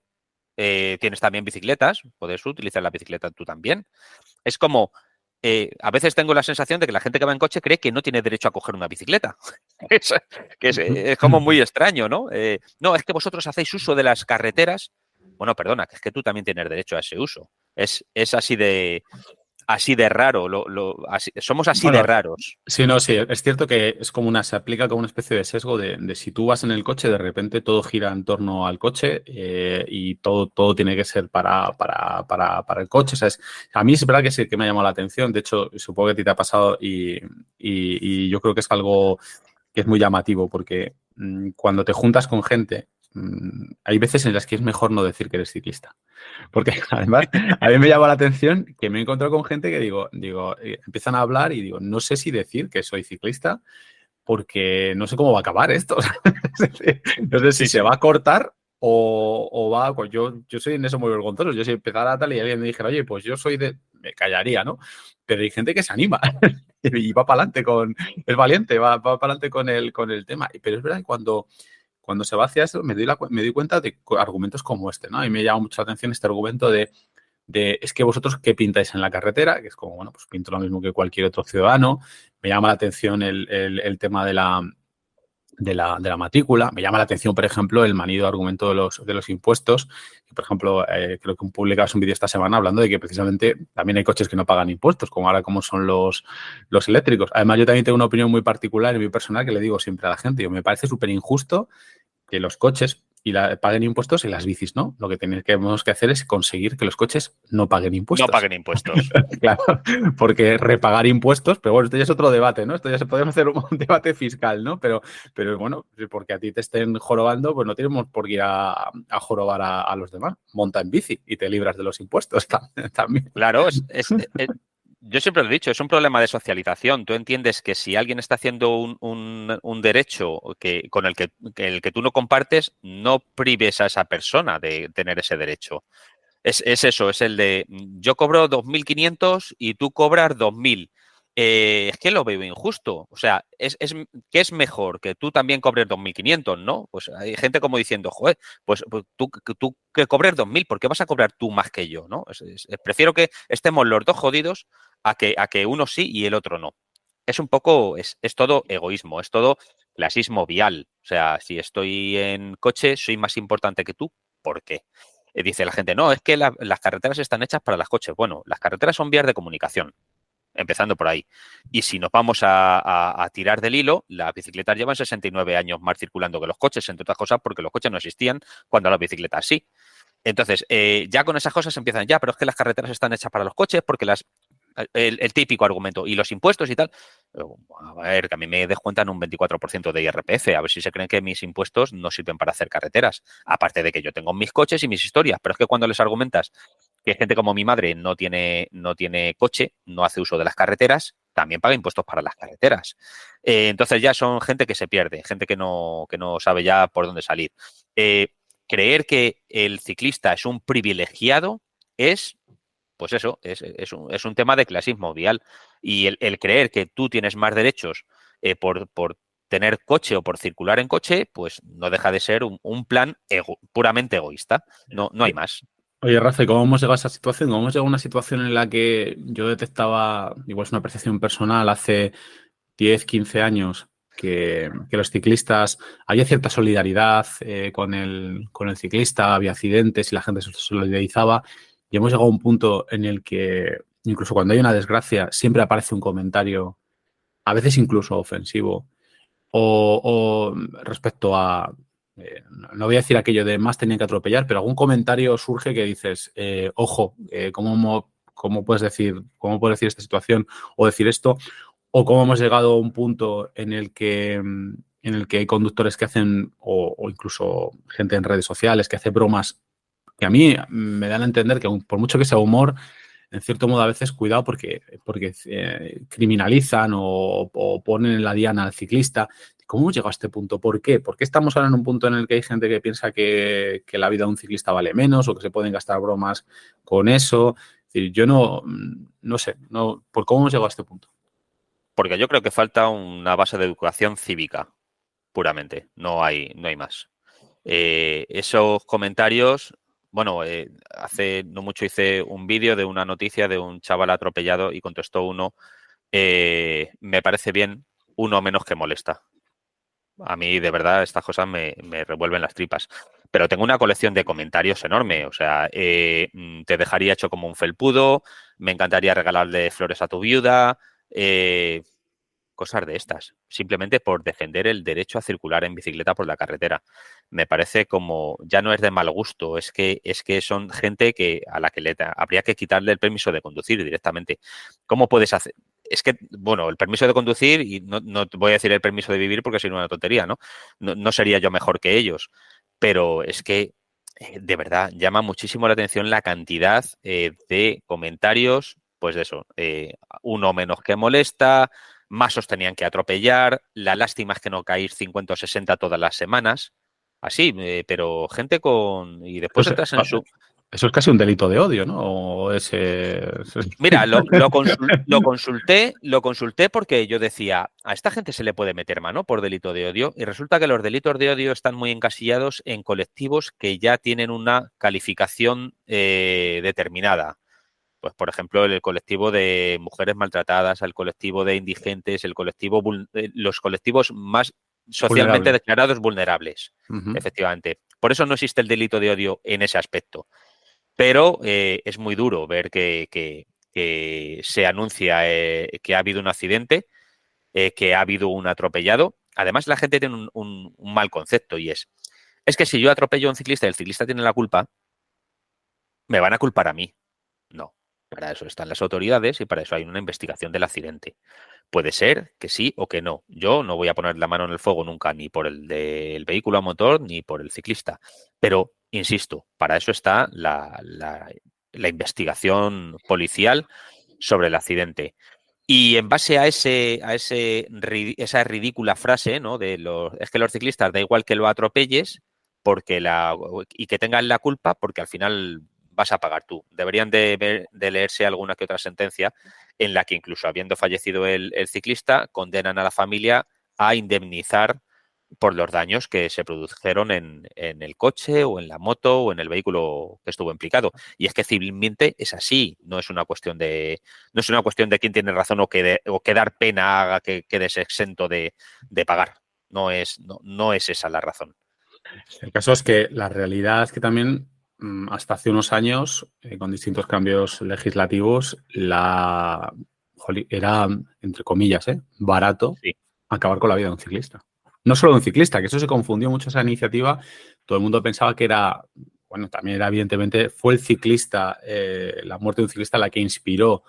tienes también bicicletas, puedes utilizar la bicicleta tú también. Es como, a veces tengo la sensación de que la gente que va en coche cree que no tiene derecho a coger una bicicleta. Es como muy extraño, ¿no? No, es que vosotros hacéis uso de las carreteras. Bueno, perdona, que es que tú también tienes derecho a ese uso. Es así de raro, somos así de Bueno, raros. sí, no, sí, es cierto que es como se aplica como una especie de sesgo de si tú vas en el coche, de repente todo gira en torno al coche y todo tiene que ser para el coche. O sea, a mí es verdad que sí que me ha llamado la atención. De hecho, supongo que a ti te ha pasado y yo creo que es algo que es muy llamativo porque cuando te juntas con gente, hay veces en las que es mejor no decir que eres ciclista. Porque además a mí me llama la atención que me he encontrado con gente que empiezan a hablar y digo, no sé si decir que soy ciclista porque no sé cómo va a acabar esto. No sé si Sí, se sí. va a cortar o va, pues yo soy en eso muy vergonzoso. Yo si empezara tal y alguien me dijera, oye, pues yo soy me callaría, ¿no? Pero hay gente que se anima y va para adelante es valiente, va para adelante con el tema. Pero es verdad que cuando se va hacia eso, me doy cuenta de argumentos como este, ¿no? A mí me llama mucho la atención este argumento de es que vosotros qué pintáis en la carretera, que es como, bueno, pues pinto lo mismo que cualquier otro ciudadano. Me llama la atención el tema de la matrícula. Me llama la atención, por ejemplo, el manido argumento de los impuestos. Por ejemplo, creo que publicabas un vídeo esta semana hablando de que precisamente también hay coches que no pagan impuestos, como ahora como son los eléctricos. Además, yo también tengo una opinión muy particular y muy personal que le digo siempre a la gente. Me parece súper injusto que los coches paguen impuestos y las bicis no. Lo que tenemos que hacer es conseguir que los coches no paguen No impuestos. paguen impuestos. Claro, porque repagar impuestos, pero bueno, esto ya es otro debate, ¿no? Esto ya se podemos hacer un debate fiscal, ¿no? Pero bueno, porque a ti te estén jorobando, pues no tenemos por qué ir a jorobar a los demás. Monta en bici y te libras de los impuestos también. Claro, yo siempre lo he dicho, es un problema de socialización. Tú entiendes que si alguien está haciendo un derecho con el que tú no compartes, no prives a esa persona de tener ese derecho. Es eso, es el de yo cobro 2.500 y tú cobras 2.000. Es que lo veo injusto. O sea, ¿qué es mejor? Que tú también cobres 2.500, ¿no? Pues hay gente como diciendo, joder, pues tú que cobres 2.000, ¿por qué vas a cobrar tú más que yo? ¿No? Prefiero que estemos los dos jodidos a que uno sí y el otro no. Es un poco, es todo egoísmo, es todo clasismo vial. O sea, si estoy en coche, soy más importante que tú, ¿por qué? Dice la gente, no, es que las carreteras están hechas para los coches. Bueno, las carreteras son vías de comunicación, empezando por ahí. Y si nos vamos a tirar del hilo, las bicicletas llevan 69 años más circulando que los coches, entre otras cosas porque los coches no existían cuando las bicicletas sí. Entonces, ya con esas cosas empiezan, ya, pero es que las carreteras están hechas para los coches porque el típico argumento. Y los impuestos y tal. A ver, que a mí me descuentan un 24% de IRPF. A ver si se creen que mis impuestos no sirven para hacer carreteras. Aparte de que yo tengo mis coches y mis historias. Pero es que cuando les argumentas que gente como mi madre no tiene coche, no hace uso de las carreteras, también paga impuestos para las carreteras. Entonces ya son gente que se pierde, gente que no sabe ya por dónde salir. Creer que el ciclista es un privilegiado es, pues eso, es un tema de clasismo vial. Y el creer que tú tienes más derechos por tener coche o por circular en coche, pues no deja de ser un plan puramente egoísta. No hay más. Oye, Rafa, ¿y cómo hemos llegado a esa situación? ¿Cómo hemos llegado a una situación en la que yo detectaba, igual es una apreciación personal, hace 10, 15 años, que los ciclistas, había cierta solidaridad con el ciclista, había accidentes y la gente se solidarizaba, y hemos llegado a un punto en el que, incluso cuando hay una desgracia, siempre aparece un comentario, a veces incluso ofensivo, o respecto a, no voy a decir aquello de más tenían que atropellar, pero algún comentario surge que dices, ojo, ¿cómo puedes decir esta situación o decir esto? O cómo hemos llegado a un punto en el que hay conductores que hacen, o incluso gente en redes sociales que hace bromas que a mí me dan a entender que por mucho que sea humor, en cierto modo a veces cuidado porque criminalizan o ponen en la diana al ciclista. ¿Cómo hemos llegado a este punto? ¿Por qué? ¿Por qué estamos ahora en un punto en el que hay gente que piensa que la vida de un ciclista vale menos o que se pueden gastar bromas con eso? Es decir, yo no sé, ¿por cómo hemos llegado a este punto? Porque yo creo que falta una base de educación cívica, puramente. No hay más. Esos comentarios, bueno, hace no mucho hice un vídeo de una noticia de un chaval atropellado y contestó uno, me parece bien, uno menos que molesta. A mí, de verdad, estas cosas me revuelven las tripas. Pero tengo una colección de comentarios enorme. O sea, te dejaría hecho como un felpudo, me encantaría regalarle flores a tu viuda, cosas de estas, simplemente por defender el derecho a circular en bicicleta por la carretera. Me parece como, ya no es de mal gusto, es que son gente a la que habría que quitarle el permiso de conducir directamente. ¿Cómo puedes hacer? Es que, bueno, el permiso de conducir, y no te voy a decir el permiso de vivir porque sería una tontería, ¿no? No sería yo mejor que ellos, pero es que, de verdad, llama muchísimo la atención la cantidad de comentarios, pues de eso, uno menos que molesta, más os tenían que atropellar, la lástima es que no caís 50 o 60 todas las semanas, así, pero gente con... Y después Eso, entras en su... eso es casi un delito de odio, ¿no? O Mira, lo consulté porque yo decía, a esta gente se le puede meter mano por delito de odio y resulta que los delitos de odio están muy encasillados en colectivos que ya tienen una calificación determinada. Pues, por ejemplo, el colectivo de mujeres maltratadas, el colectivo de indigentes, los colectivos más socialmente vulnerable. declarados vulnerables, Ujú. efectivamente. Por eso no existe el delito de odio en ese aspecto. Pero es muy duro ver que se anuncia que ha habido un accidente, que ha habido un atropellado. Además, la gente tiene un mal concepto y es que si yo atropello a un ciclista y el ciclista tiene la culpa, me van a culpar a mí. No, para eso están las autoridades y para eso hay una investigación del accidente. Puede ser que sí o que no. Yo no voy a poner la mano en el fuego nunca, ni por el del vehículo a motor, ni por el ciclista. Pero, insisto, para eso está la investigación policial sobre el accidente. Y en base esa ridícula frase, ¿no? Es que los ciclistas da igual que lo atropelles y que tengan la culpa porque al final vas a pagar tú. Deberían de leerse alguna que otra sentencia en la que incluso habiendo fallecido el ciclista, condenan a la familia a indemnizar por los daños que se produjeron en el coche o en la moto o en el vehículo que estuvo implicado. Y es que civilmente es así, no es una cuestión de quién tiene razón o que dar pena haga que quedes exento de pagar. No es esa la razón. El caso es que la realidad es que también, hasta hace unos años, con distintos cambios legislativos, era, entre comillas, barato Sí. acabar con la vida de un ciclista. No solo de un ciclista, que eso se confundió mucho esa iniciativa. Todo el mundo pensaba que era, bueno, también era evidentemente, fue el ciclista, la muerte de un ciclista la que inspiró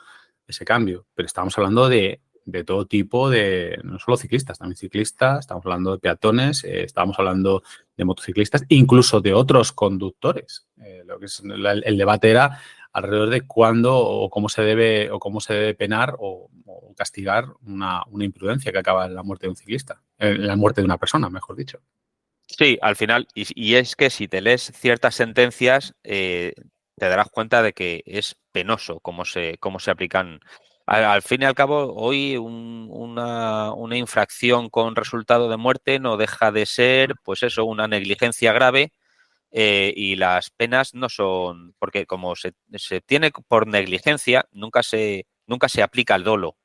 ese cambio, pero estamos hablando de todo tipo de, no solo ciclistas, también ciclistas, estamos hablando de peatones, estamos hablando de motociclistas, incluso de otros conductores. Lo que es el debate era alrededor de cuándo o cómo se debe penar o castigar una imprudencia que acaba en la muerte de un ciclista, en la muerte de una persona, mejor dicho. Sí, al final, y es que si te lees ciertas sentencias, te darás cuenta de que es penoso cómo se aplican. Al fin y al cabo, hoy una infracción con resultado de muerte no deja de ser, pues eso, una negligencia grave, y las penas no son, porque como se tiene por negligencia, nunca se aplica el dolo.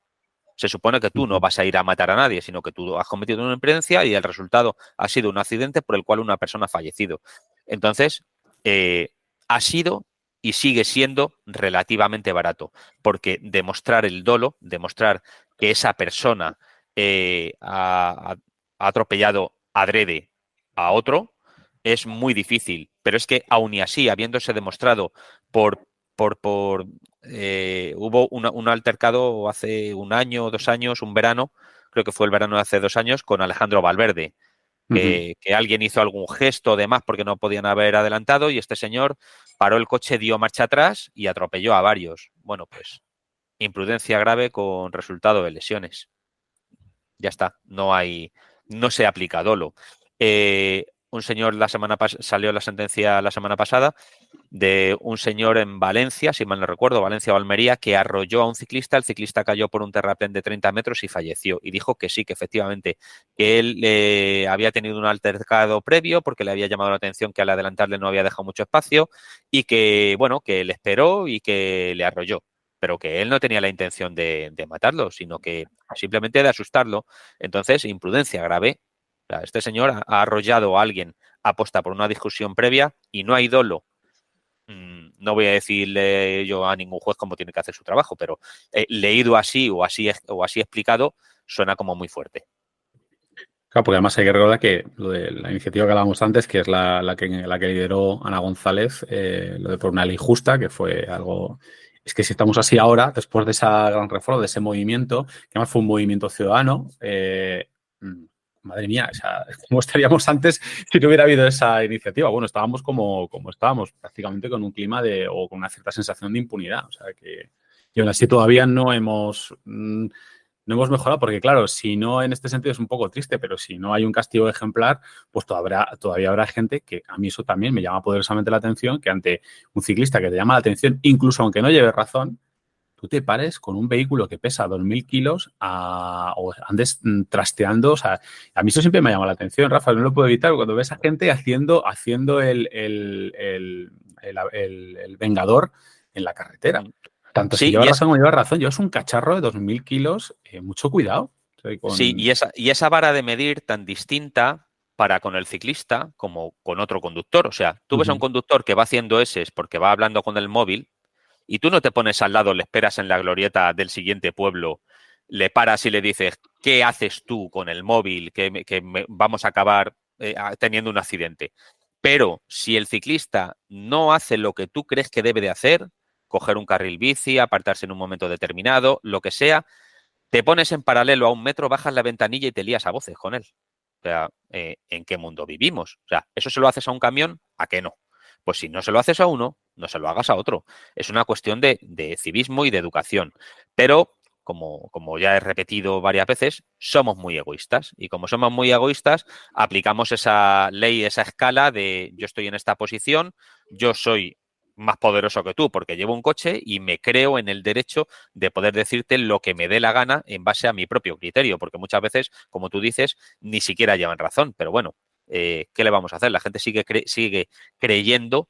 Se supone que tú no vas a ir a matar a nadie, sino que tú has cometido una imprudencia y el resultado ha sido un accidente por el cual una persona ha fallecido. Entonces, ha sido y sigue siendo relativamente barato, porque demostrar el dolo, demostrar que esa persona ha atropellado adrede a otro, es muy difícil. Pero es que aun y así, habiéndose demostrado por hubo un altercado hace un año o 2 años, un verano, creo que fue el verano de hace 2 años, con Alejandro Valverde, que alguien hizo algún gesto de más porque no podían haber adelantado y este señor paró el coche, dio marcha atrás y atropelló a varios. Bueno, pues imprudencia grave con resultado de lesiones. Ya está, no se aplica dolo. Un señor salió la sentencia la semana pasada de un señor en Valencia, si mal no recuerdo, Valencia o Almería, que arrolló a un ciclista, el ciclista cayó por un terraplén de 30 metros y falleció. Y dijo que sí, que efectivamente, que él había tenido un altercado previo porque le había llamado la atención que al adelantarle no había dejado mucho espacio y que, bueno, que le esperó y que le arrolló, pero que él no tenía la intención de matarlo, sino que simplemente de asustarlo. Entonces, imprudencia grave. O sea, este señor ha arrollado a alguien aposta por una discusión previa y no hay dolo. No voy a decirle yo a ningún juez cómo tiene que hacer su trabajo, pero leído así o así explicado suena como muy fuerte. Claro, porque además hay que recordar que lo de la iniciativa que hablábamos antes, que es la que lideró Ana González, lo de por una ley justa, que fue algo. Es que si estamos así ahora, después de esa gran reforma, de ese movimiento, que además fue un movimiento ciudadano, madre mía, o sea, ¿cómo estaríamos antes si no hubiera habido esa iniciativa? Bueno, estábamos como estábamos, prácticamente con un clima o con una cierta sensación de impunidad. O sea, que y aún así todavía no hemos mejorado, porque claro, si no, en este sentido es un poco triste, pero si no hay un castigo ejemplar, pues todavía habrá gente que a mí eso también me llama poderosamente la atención, que ante un ciclista que te llama la atención, incluso aunque no lleve razón, tú te pares con un vehículo que pesa 2.000 kilos o andes trasteando. O sea, a mí eso siempre me llama la atención, Rafa, no lo puedo evitar, cuando ves a gente haciendo el vengador en la carretera. Tanto si Sí, lleva razón o no lleva razón, llevas un cacharro de 2.000 kilos, mucho cuidado. O sea, sí, y esa vara de medir tan distinta para con el ciclista como con otro conductor. O sea, tú ves a un conductor que va haciendo eses porque va hablando con el móvil y tú no te pones al lado, le esperas en la glorieta del siguiente pueblo, le paras y le dices, ¿qué haces tú con el móvil? Vamos a acabar teniendo un accidente. Pero si el ciclista no hace lo que tú crees que debe de hacer, coger un carril bici, apartarse en un momento determinado, lo que sea, te pones en paralelo a 1 metro, bajas la ventanilla y te lías a voces con él. O sea, ¿en qué mundo vivimos? O sea, ¿eso se lo haces a un camión? ¿A qué no? Pues si no se lo haces a uno, no se lo hagas a otro. Es una cuestión de civismo y de educación. Pero, como ya he repetido varias veces, somos muy egoístas. Y como somos muy egoístas, aplicamos esa ley, esa escala de yo estoy en esta posición, yo soy más poderoso que tú porque llevo un coche y me creo en el derecho de poder decirte lo que me dé la gana en base a mi propio criterio, porque muchas veces, como tú dices, ni siquiera llevan razón. Pero bueno, ¿qué le vamos a hacer? La gente sigue creyendo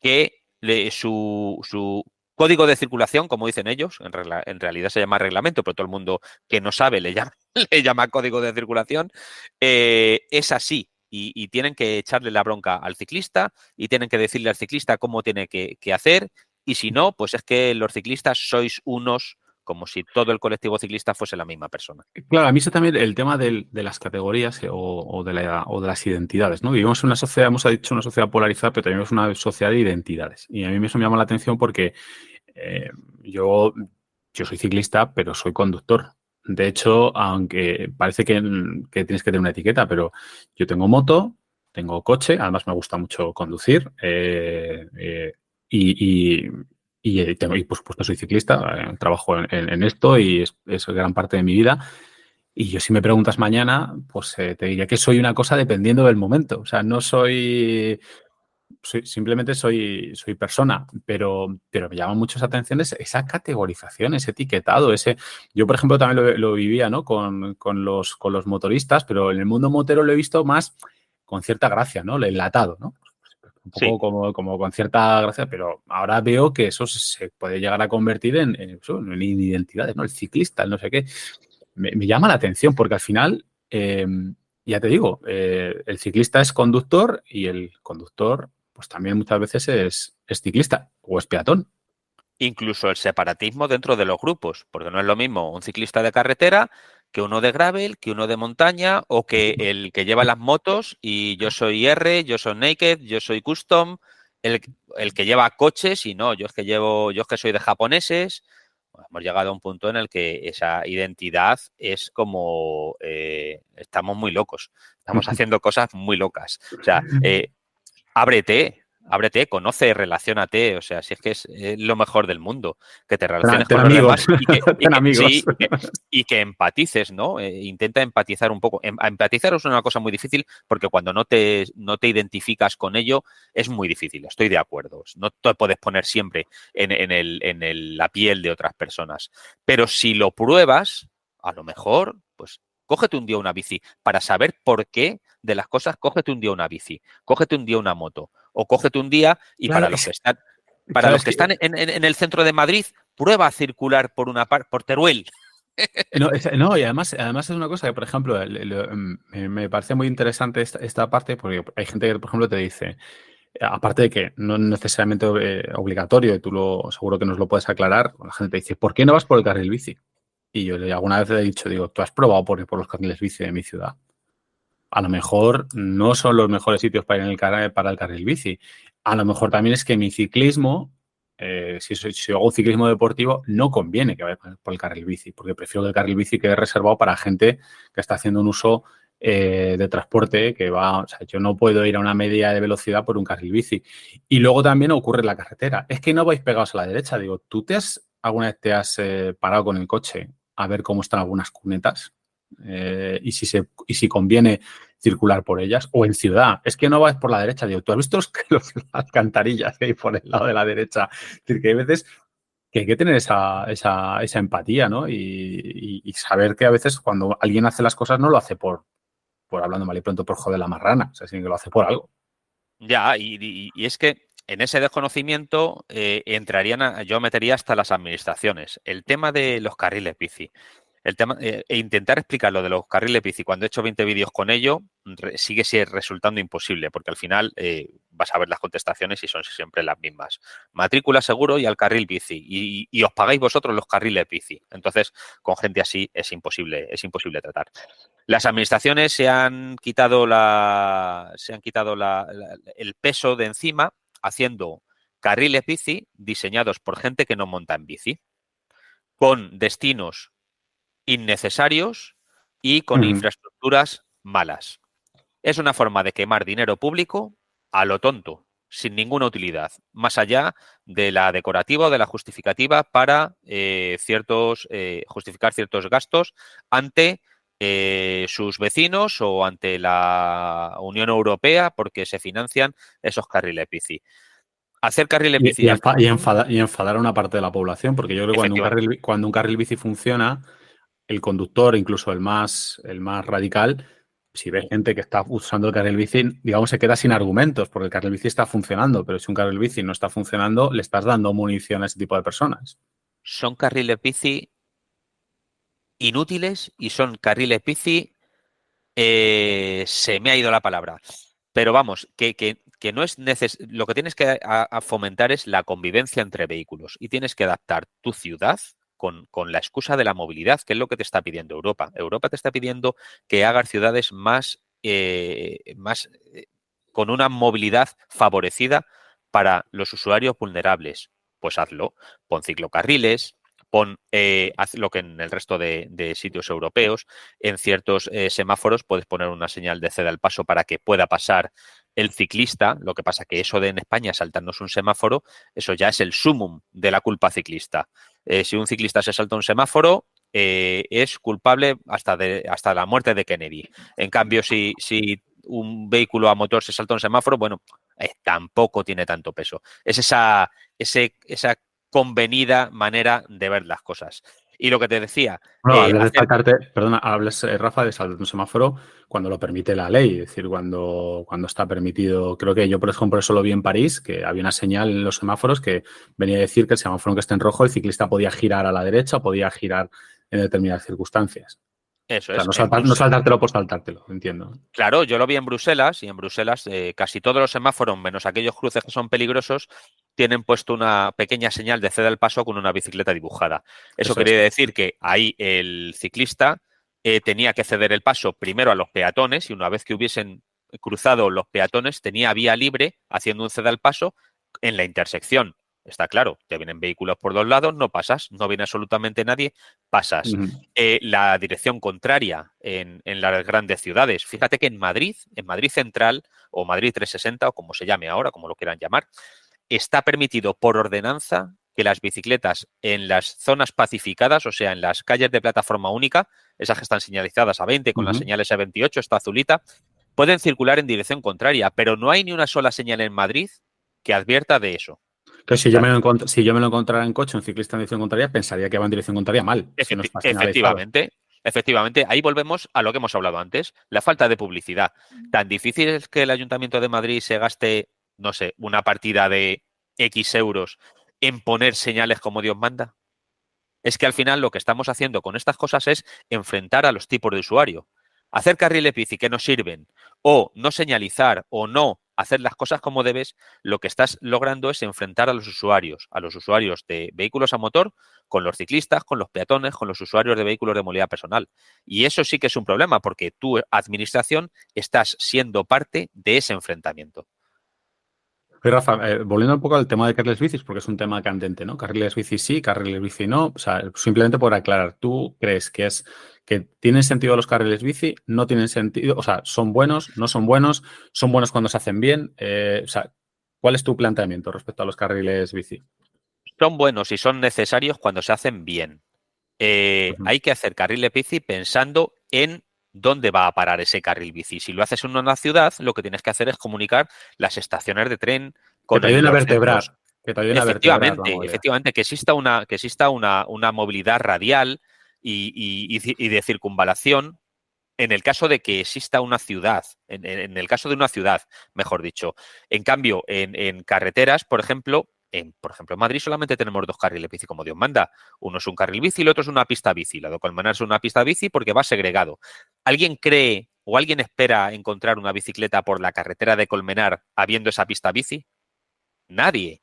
que su código de circulación, como dicen ellos, en realidad se llama reglamento, pero todo el mundo que no sabe le llama, le llama código de circulación, es así. Y tienen que echarle la bronca al ciclista y tienen que decirle al ciclista cómo tiene que hacer. Y si no, pues es que los ciclistas sois unos como si todo el colectivo ciclista fuese la misma persona. Claro, a mí eso también el tema de las categorías o de las identidades, ¿no? Vivimos en una sociedad, hemos dicho una sociedad polarizada, pero también es una sociedad de identidades. Y a mí eso me llama la atención porque yo yo soy ciclista, pero soy conductor. De hecho, aunque parece que tienes que tener una etiqueta, pero yo tengo moto, tengo coche, además me gusta mucho conducir y, y, por supuesto soy ciclista, trabajo en esto y es gran parte de mi vida. Y yo si me preguntas mañana, pues te diría que soy una cosa dependiendo del momento. O sea, no simplemente soy persona, pero me llama mucho esa atención esa categorización, ese etiquetado, ese. Yo, por ejemplo, también lo vivía, ¿no? Con los motoristas, pero en el mundo motero lo he visto más con cierta gracia, ¿no? El enlatado, ¿no? Un poco Sí, como con cierta gracia, pero ahora veo que eso se puede llegar a convertir en identidades, ¿no? El ciclista, el no sé qué. Me llama la atención porque al final, ya te digo, el ciclista es conductor y el conductor, pues también muchas veces es ciclista o es peatón. incluso el separatismo dentro de los grupos, porque no es lo mismo un ciclista de carretera que uno de gravel, que uno de montaña, o que el que lleva las motos y yo soy R, yo soy Naked, yo soy Custom, el, el que lleva coches y no, yo es que soy de japoneses. Bueno, hemos llegado a un punto en el que esa identidad es como estamos muy locos, estamos haciendo cosas muy locas. O sea, ábrete, ábrete, conoce, relaciónate, o sea, si es que es lo mejor del mundo, que te relaciones Ten con los amigos, demás y que, y ten que amigos. sí, y que empatices, ¿no? Intenta empatizar un poco. Empatizar es una cosa muy difícil porque cuando no te identificas con ello es muy difícil, estoy de acuerdo. No te puedes poner siempre la piel de otras personas. Pero si lo pruebas, a lo mejor, pues cógete un día una bici para saber por qué de las cosas, cógete un día una bici, cógete un día una moto o cógete un día y Claro, para claro, los es que que están en el centro de Madrid, prueba a circular por Teruel. no, no, y además es una cosa que, por ejemplo, me parece muy interesante esta parte, porque hay gente que, por ejemplo, te dice, aparte de que no es necesariamente obligatorio, y tú seguro que nos lo puedes aclarar, la gente te dice, ¿por qué no vas por el carril bici? Y yo alguna vez le he dicho, digo, ¿tú has probado por ir por los carriles bici de mi ciudad? A lo mejor no son los mejores sitios para ir para el carril bici. A lo mejor también es que mi ciclismo, si hago un ciclismo deportivo, no conviene que vaya por el carril bici, porque prefiero que el carril bici quede reservado para gente que está haciendo un uso de transporte que va, o sea, yo no puedo ir a una media de velocidad por un carril bici. Y luego también ocurre en la carretera. Es que no vais pegados a la derecha. Digo, ¿alguna vez te has parado con el coche a ver cómo están algunas cunetas? Y si conviene circular por ellas, o en ciudad. Es que no vas por la derecha. Digo, ¿tú has visto las alcantarillas que hay por el lado de la derecha? Es decir, que hay veces que hay que tener esa empatía, ¿no? Y saber que a veces cuando alguien hace las cosas no lo hace por hablando mal y pronto, por joder la marrana, o sea, sino que lo hace por algo. Ya, y es que en ese desconocimiento yo metería hasta las administraciones. El tema de los carriles bici. El tema, e intentar explicar lo de los carriles bici cuando he hecho 20 vídeos con ello resultando imposible, porque al final vas a ver las contestaciones y son siempre las mismas. Matrícula seguro y al carril bici. Y os pagáis vosotros los carriles bici. Entonces, con gente así es imposible tratar. Las administraciones se han quitado el peso de encima haciendo carriles bici diseñados por gente que no monta en bici, con destinos innecesarios y con Ujú. infraestructuras malas. Es una forma de quemar dinero público a lo tonto, sin ninguna utilidad, más allá de la decorativa o de la justificativa para justificar ciertos gastos ante sus vecinos o ante la Unión Europea porque se financian esos carriles bici. Hacer carriles bici de alta Y enfadar a una parte de la población, porque yo creo que efectivamente, cuando un carril bici funciona, el conductor, incluso el más radical, si ve gente que está usando el carril bici, digamos, se queda sin argumentos, porque el carril bici está funcionando, pero si un carril bici no está funcionando, le estás dando munición a ese tipo de personas. son carriles bici inútiles y son carriles bici, se me ha ido la palabra, pero vamos, que no es lo que tienes que a fomentar es la convivencia entre vehículos y tienes que adaptar tu ciudad con la excusa de la movilidad, que es lo que te está pidiendo Europa. Europa te está pidiendo que hagas ciudades más con una movilidad favorecida para los usuarios vulnerables. Pues hazlo, pon ciclocarriles, pon haz lo que en el resto de sitios europeos, en ciertos semáforos puedes poner una señal de ceda al paso para que pueda pasar el ciclista. Lo que pasa que eso de en España saltarnos un semáforo, eso ya es el sumum de la culpa ciclista. Si un ciclista se salta un semáforo, es culpable hasta la muerte de Kennedy. En cambio, si un vehículo a motor se salta un semáforo, bueno, tampoco tiene tanto peso. Es esa convenida manera de ver las cosas. Y lo que te decía... Bueno, hablas de saltarte, perdona, hablas, Rafa, de saltarte un semáforo cuando lo permite la ley, es decir, cuando está permitido. Creo que yo, por ejemplo, eso lo vi en París, que había una señal en los semáforos que venía a decir que el semáforo que esté en rojo, el ciclista podía girar a la derecha o podía girar en determinadas circunstancias. Eso O sea, es. no saltártelo por saltártelo, entiendo. Claro, yo lo vi en Bruselas y en Bruselas casi todos los semáforos, menos aquellos cruces que son peligrosos, tienen puesto una pequeña señal de ceda al paso con una bicicleta dibujada. Eso quería decir que ahí el ciclista tenía que ceder el paso primero a los peatones y una vez que hubiesen cruzado los peatones tenía vía libre haciendo un ceda al paso en la intersección. Está claro, te vienen vehículos por dos lados, no pasas, no viene absolutamente nadie, pasas. La dirección contraria en las grandes ciudades. Fíjate que en Madrid Central o Madrid 360 o como se llame ahora, como lo quieran llamar, está permitido por ordenanza que las bicicletas en las zonas pacificadas, o sea, en las calles de plataforma única, esas que están señalizadas a 20 con las señales A28, esta azulita, pueden circular en dirección contraria, pero no hay ni una sola señal en Madrid que advierta de eso. Que si yo me lo encontrara en coche, un ciclista en dirección contraria, pensaría que va en dirección contraria mal. Si no está Efectivamente, ahí volvemos a lo que hemos hablado antes, la falta de publicidad. Tan difícil es que el Ayuntamiento de Madrid se gaste, no sé, una partida de X euros en poner señales como Dios manda. Es que al final lo que estamos haciendo con estas cosas es enfrentar a los tipos de usuario. Hacer carriles bici que no sirven o no señalizar o no hacer las cosas como debes, lo que estás logrando es enfrentar a los usuarios de vehículos a motor con los ciclistas, con los peatones, con los usuarios de vehículos de movilidad personal. Y eso sí que es un problema porque tu administración estás siendo parte de ese enfrentamiento. Oye, Rafa, volviendo un poco al tema de carriles bicis, porque es un tema candente, ¿no? Carriles bici sí, carriles bici no. O sea, simplemente por aclarar, ¿tú crees que tienen sentido los carriles bici? ¿No tienen sentido? O sea, ¿son buenos? ¿No son buenos? ¿Son buenos cuando se hacen bien? O sea, ¿cuál es tu planteamiento respecto a los carriles bici? Son buenos y son necesarios cuando se hacen bien. Hay que hacer carriles bici pensando en dónde va a parar ese carril bici. Si lo haces en una ciudad, lo que tienes que hacer es comunicar las estaciones de tren con Que te ayuden a los vertebrar. centros. Que te ayuden a vertebrar la movilidad. Efectivamente, que exista una movilidad radial y de circunvalación en el caso de que exista una ciudad, en el caso de una ciudad, mejor dicho. En cambio, en carreteras, por ejemplo, en Madrid solamente tenemos dos carriles bici como Dios manda. Uno es un carril bici y el otro es una pista bici. La de Colmenar es una pista bici porque va segregado. ¿Alguien cree o alguien espera encontrar una bicicleta por la carretera de Colmenar habiendo esa pista bici? Nadie.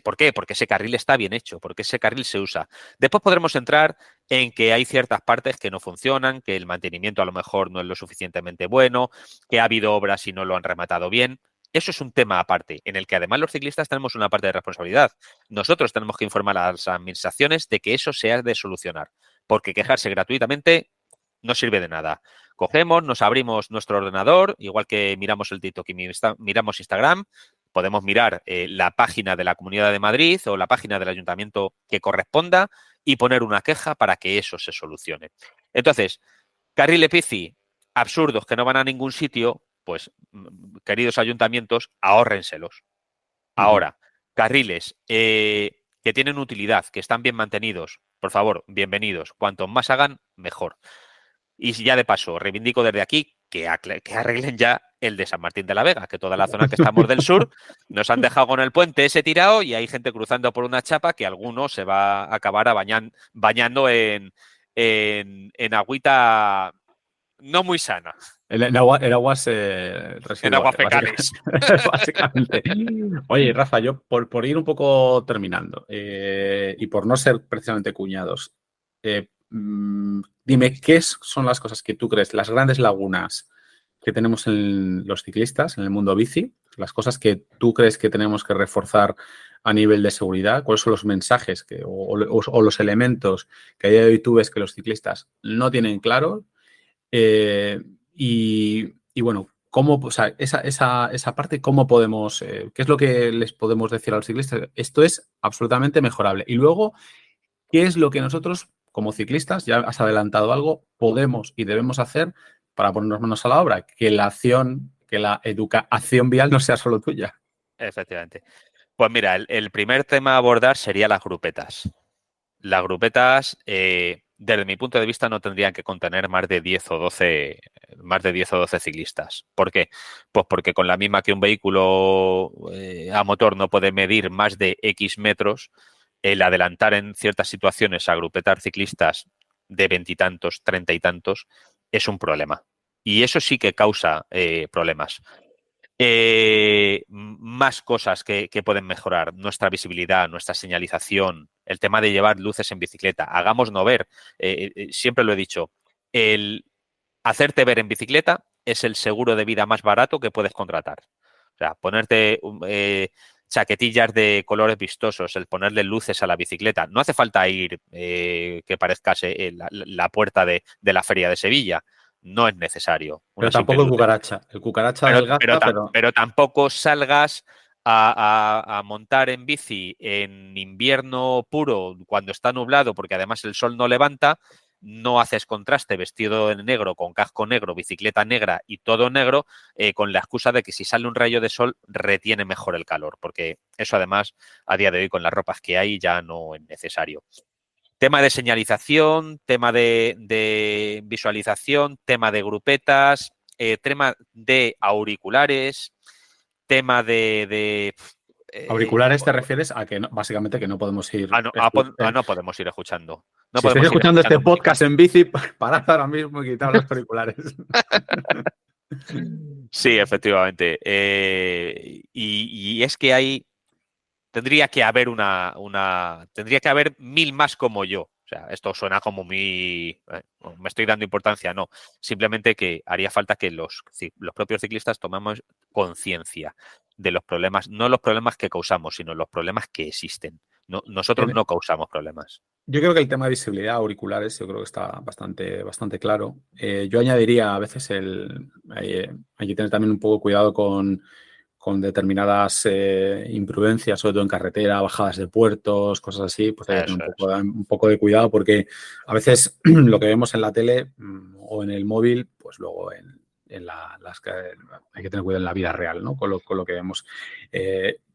¿Por qué? Porque ese carril está bien hecho, porque ese carril se usa. Después podremos entrar en que hay ciertas partes que no funcionan, que el mantenimiento a lo mejor no es lo suficientemente bueno, que ha habido obras y no lo han rematado bien. Eso es un tema aparte, en el que además los ciclistas tenemos una parte de responsabilidad. Nosotros tenemos que informar a las administraciones de que eso se ha de solucionar, porque quejarse gratuitamente no sirve de nada. Cogemos, nos abrimos nuestro ordenador, igual que miramos el TikTok y miramos Instagram, podemos mirar la página de la Comunidad de Madrid o la página del ayuntamiento que corresponda y poner una queja para que eso se solucione. Entonces, carriles bici absurdos que no van a ningún sitio, pues, queridos ayuntamientos, ahórrenselos. Ahora, carriles que tienen utilidad, que están bien mantenidos, por favor, bienvenidos. Cuanto más hagan, mejor. Y ya de paso, reivindico desde aquí que arreglen ya el de San Martín de la Vega, que toda la zona que estamos del sur nos han dejado con el puente ese tirado y hay gente cruzando por una chapa que alguno se va a acabar bañando en agüita no muy sana. En aguas residuales. En aguas fecales. Básicamente. Oye, Rafa, yo por ir un poco terminando y por no ser precisamente cuñados, dime, ¿qué son las cosas que tú crees, las grandes lagunas que tenemos en los ciclistas, en el mundo bici, las cosas que tú crees que tenemos que reforzar a nivel de seguridad? ¿Cuáles son los mensajes o los elementos que a día de hoy tú ves que los ciclistas no tienen claros? Y bueno, ¿cómo, o sea, esa parte, cómo podemos, qué es lo que les podemos decir a los ciclistas? Esto es absolutamente mejorable. Y luego, ¿qué es lo que nosotros, como ciclistas, ya has adelantado algo, podemos y debemos hacer para ponernos manos a la obra? Que la acción, que la educación vial no sea solo tuya. Efectivamente. Pues mira, el primer tema a abordar sería las grupetas. Las grupetas, desde mi punto de vista, no tendrían que contener más de 10 o 12 ciclistas. ¿Por qué? Pues porque con la misma que un vehículo a motor no puede medir más de X metros, el adelantar en ciertas situaciones a grupetar ciclistas de veintitantos, treinta y tantos, es un problema. Y eso sí que causa problemas. Más cosas que pueden mejorar, nuestra visibilidad, nuestra señalización, el tema de llevar luces en bicicleta, hagamos no ver, siempre lo he dicho, el hacerte ver en bicicleta es el seguro de vida más barato que puedes contratar. O sea, ponerte chaquetillas de colores vistosos, el ponerle luces a la bicicleta, no hace falta ir que parezcas la puerta de la feria de Sevilla, no es necesario. Pero Una simple tampoco el luz. cucaracha. El cucaracha adelgaza, pero Pero tampoco salgas a montar en bici en invierno puro cuando está nublado, porque además el sol no levanta, no haces contraste vestido en negro, con casco negro, bicicleta negra y todo negro, con la excusa de que si sale un rayo de sol retiene mejor el calor, porque eso además a día de hoy con las ropas que hay ya no es necesario. Tema de señalización, tema de visualización, tema de grupetas, tema de auriculares, tema auriculares te refieres a que básicamente que no podemos ir. no podemos ir escuchando. No Si estáis podemos ir escuchando este escuchando música. podcast en bici, parad ahora mismo y quitad los auriculares. Sí, efectivamente. Y es que tendría que haber tendría que haber mil más como yo. O sea, esto suena como me estoy dando importancia, no. Simplemente que haría falta que los propios ciclistas tomemos conciencia de los problemas, no los problemas que causamos, sino los problemas que existen. No, nosotros no causamos problemas. Yo creo que el tema de visibilidad, auriculares, yo creo que está bastante claro. Yo añadiría a veces hay que tener también un poco cuidado con determinadas imprudencias, sobre todo en carretera, bajadas de puertos, cosas así, pues hay que tener Eso es. un poco de cuidado porque a veces lo que vemos en la tele o en el móvil, pues luego hay que tener cuidado en la vida real, ¿no? Con lo que vemos.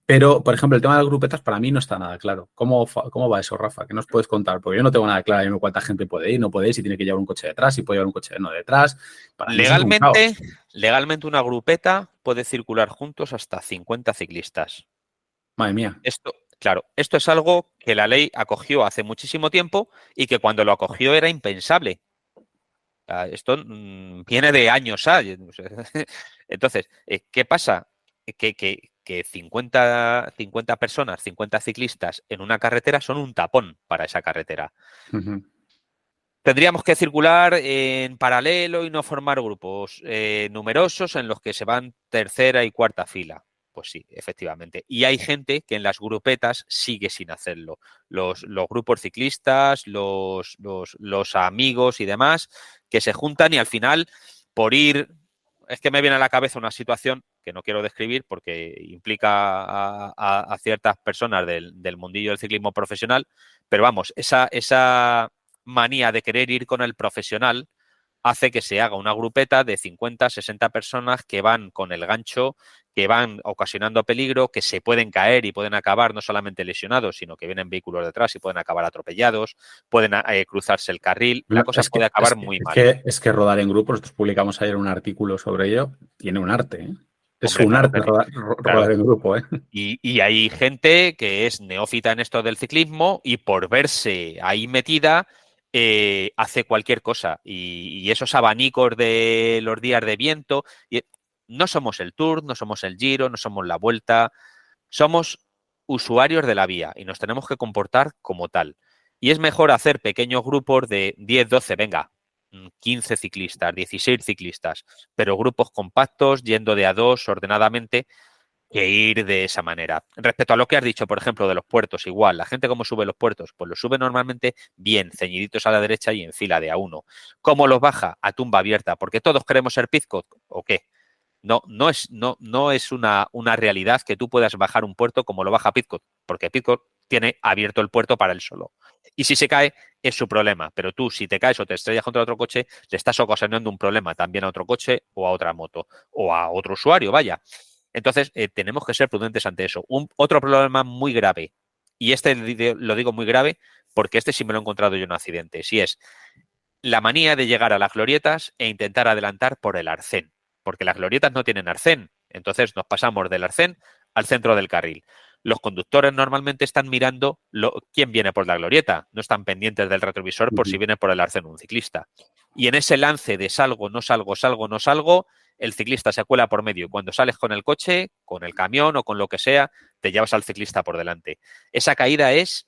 Pero, por ejemplo, el tema de las grupetas para mí no está nada claro. ¿Cómo va eso, Rafa? ¿Qué nos puedes contar? Porque yo no tengo nada claro. Dime cuánta gente puede ir, no puede ir, si tiene que llevar un coche detrás, si puede llevar un coche no detrás. Para mí eso es un caos. Legalmente una grupeta puede circular juntos hasta 50 ciclistas. Madre mía. Esto es algo que la ley acogió hace muchísimo tiempo y que cuando lo acogió era impensable. Esto viene de años. Entonces, ¿qué pasa? Que 50 personas, 50 ciclistas en una carretera son un tapón para esa carretera. Uh-huh. Tendríamos que circular en paralelo y no formar grupos numerosos en los que se van tercera y cuarta fila. Pues sí, efectivamente. Y hay gente que en las grupetas sigue sin hacerlo. Los grupos ciclistas, los amigos y demás, que se juntan y al final, por ir, es que me viene a la cabeza una situación que no quiero describir porque implica a ciertas personas del mundillo del ciclismo profesional, pero vamos, esa manía de querer ir con el profesional hace que se haga una grupeta de 50, 60 personas que van con el gancho, que van ocasionando peligro, que se pueden caer y pueden acabar no solamente lesionados, sino que vienen vehículos detrás y pueden acabar atropellados, pueden cruzarse el carril, la cosa puede acabar muy mal. Es que rodar en grupo, nosotros publicamos ayer un artículo sobre ello, tiene un arte, ¿eh? Es Hombre, un claro arte que sí. rodar en grupo, ¿eh? Y hay gente que es neófita en esto del ciclismo y por verse ahí metida hace cualquier cosa. Y esos abanicos de los días de viento, no somos el Tour, no somos el Giro, no somos la Vuelta, somos usuarios de la vía y nos tenemos que comportar como tal. Y es mejor hacer pequeños grupos de 10, 12, venga, 15 ciclistas, 16 ciclistas, pero grupos compactos, yendo de a dos ordenadamente, que ir de esa manera. Respecto a lo que has dicho, por ejemplo, de los puertos, igual, la gente cómo sube los puertos, pues los sube normalmente bien, ceñiditos a la derecha y en fila de a uno. ¿Cómo los baja? A tumba abierta, porque todos queremos ser Pizcock, ¿o qué? No es una realidad que tú puedas bajar un puerto como lo baja Pizcock, porque Pizcock tiene abierto el puerto para él solo. Y si se cae, es su problema. Pero tú, si te caes o te estrellas contra otro coche, le estás ocasionando un problema también a otro coche o a otra moto o a otro usuario, vaya. Entonces, tenemos que ser prudentes ante eso. Otro problema muy grave, y este lo digo muy grave porque este sí me lo he encontrado yo en accidentes, y es la manía de llegar a las glorietas e intentar adelantar por el arcén, porque las glorietas no tienen arcén. Entonces nos pasamos del arcén al centro del carril. Los conductores normalmente están mirando quién viene por la glorieta, no están pendientes del retrovisor por si viene por el arcén un ciclista. Y en ese lance de salgo, no salgo, salgo, no salgo, el ciclista se cuela por medio y cuando sales con el coche, con el camión o con lo que sea, te llevas al ciclista por delante. Esa caída es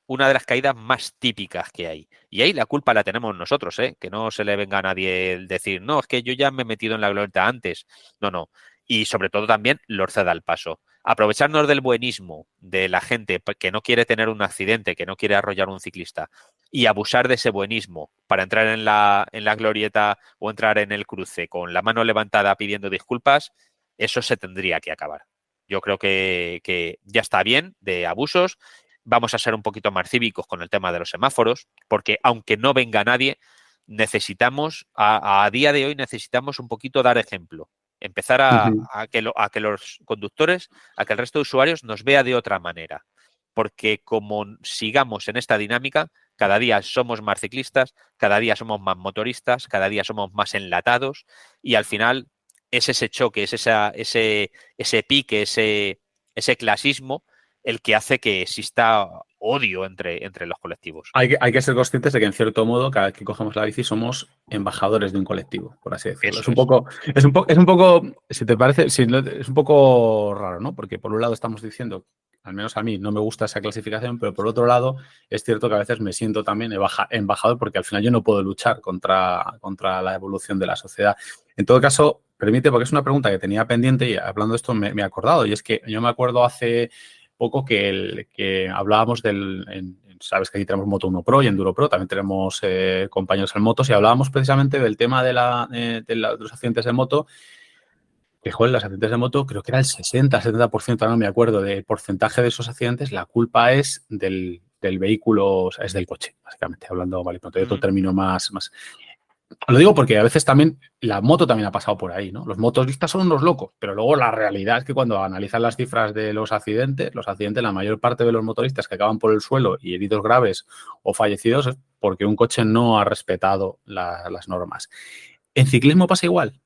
una de las caídas más típicas que hay. Y ahí la culpa la tenemos nosotros, ¿eh? Que no se le venga a nadie el decir, no, es que yo ya me he metido en la glorieta antes. No, no. Y sobre todo también los ceda al paso. Aprovecharnos del buenismo de la gente que no quiere tener un accidente, que no quiere arrollar un ciclista, y abusar de ese buenismo para entrar en la glorieta o entrar en el cruce con la mano levantada pidiendo disculpas, eso se tendría que acabar. Yo creo que ya está bien de abusos. Vamos a ser un poquito más cívicos con el tema de los semáforos, porque aunque no venga nadie, necesitamos, a día de hoy necesitamos un poquito dar ejemplo. Empezar a que los conductores, a que el resto de usuarios nos vea de otra manera. Porque como sigamos en esta dinámica, cada día somos más ciclistas, cada día somos más motoristas, cada día somos más enlatados y al final es ese choque, es ese pique, ese clasismo el que hace que exista odio entre los colectivos. Hay que ser conscientes de que, en cierto modo, cada vez que cogemos la bici somos embajadores de un colectivo, por así decirlo. Eso es. Es un poco, si te parece, es un poco raro, ¿no? Porque por un lado estamos diciendo, al menos a mí no me gusta esa clasificación, pero por otro lado es cierto que a veces me siento también embajador porque al final yo no puedo luchar contra la evolución de la sociedad. En todo caso, permite, porque es una pregunta que tenía pendiente y hablando de esto me he acordado, y es que yo me acuerdo hace poco que hablábamos sabes que aquí tenemos Moto 1 Pro y Enduro Pro, también tenemos compañeros en motos y hablábamos precisamente del tema de los accidentes de moto, que joder, los accidentes de moto creo que era el 60-70%, ahora no me acuerdo del porcentaje de esos accidentes, la culpa es del vehículo, o sea, es del coche, básicamente, hablando, vale, pero otro término más. Lo digo porque a veces también la moto también ha pasado por ahí, ¿no? Los motoristas son unos locos, pero luego la realidad es que cuando analizan las cifras de los accidentes, la mayor parte de los motoristas que acaban por el suelo y heridos graves o fallecidos es porque un coche no ha respetado las normas. ¿En ciclismo pasa igual?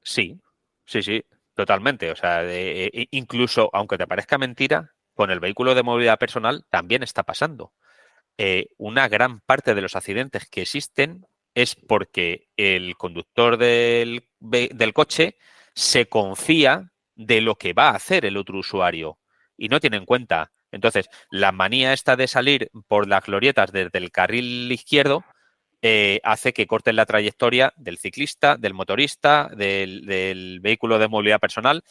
Sí, sí, totalmente. O sea, incluso, aunque te parezca mentira, con el vehículo de movilidad personal también está pasando. Una gran parte de los accidentes que existen es porque el conductor del coche se confía de lo que va a hacer el otro usuario y no tiene en cuenta. Entonces, la manía esta de salir por las glorietas desde el carril izquierdo hace que corten la trayectoria del ciclista, del motorista, del vehículo de movilidad personal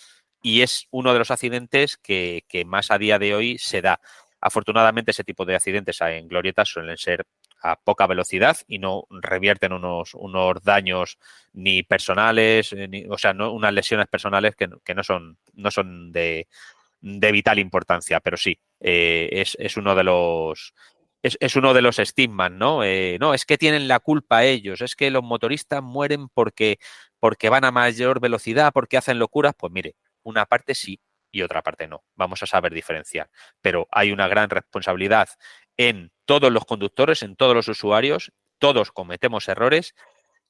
y es uno de los accidentes que más a día de hoy se da. Afortunadamente, ese tipo de accidentes en glorietas suelen ser a poca velocidad y no revierten unos daños ni personales, o sea, no, unas lesiones personales que no son de vital importancia, pero sí, es uno de los es uno de los estigmas, ¿no? No, es que tienen la culpa ellos, es que los motoristas mueren porque van a mayor velocidad, porque hacen locuras. Pues mire, una parte sí y otra parte no. Vamos a saber diferenciar. Pero hay una gran responsabilidad en todos los conductores, en todos los usuarios, todos cometemos errores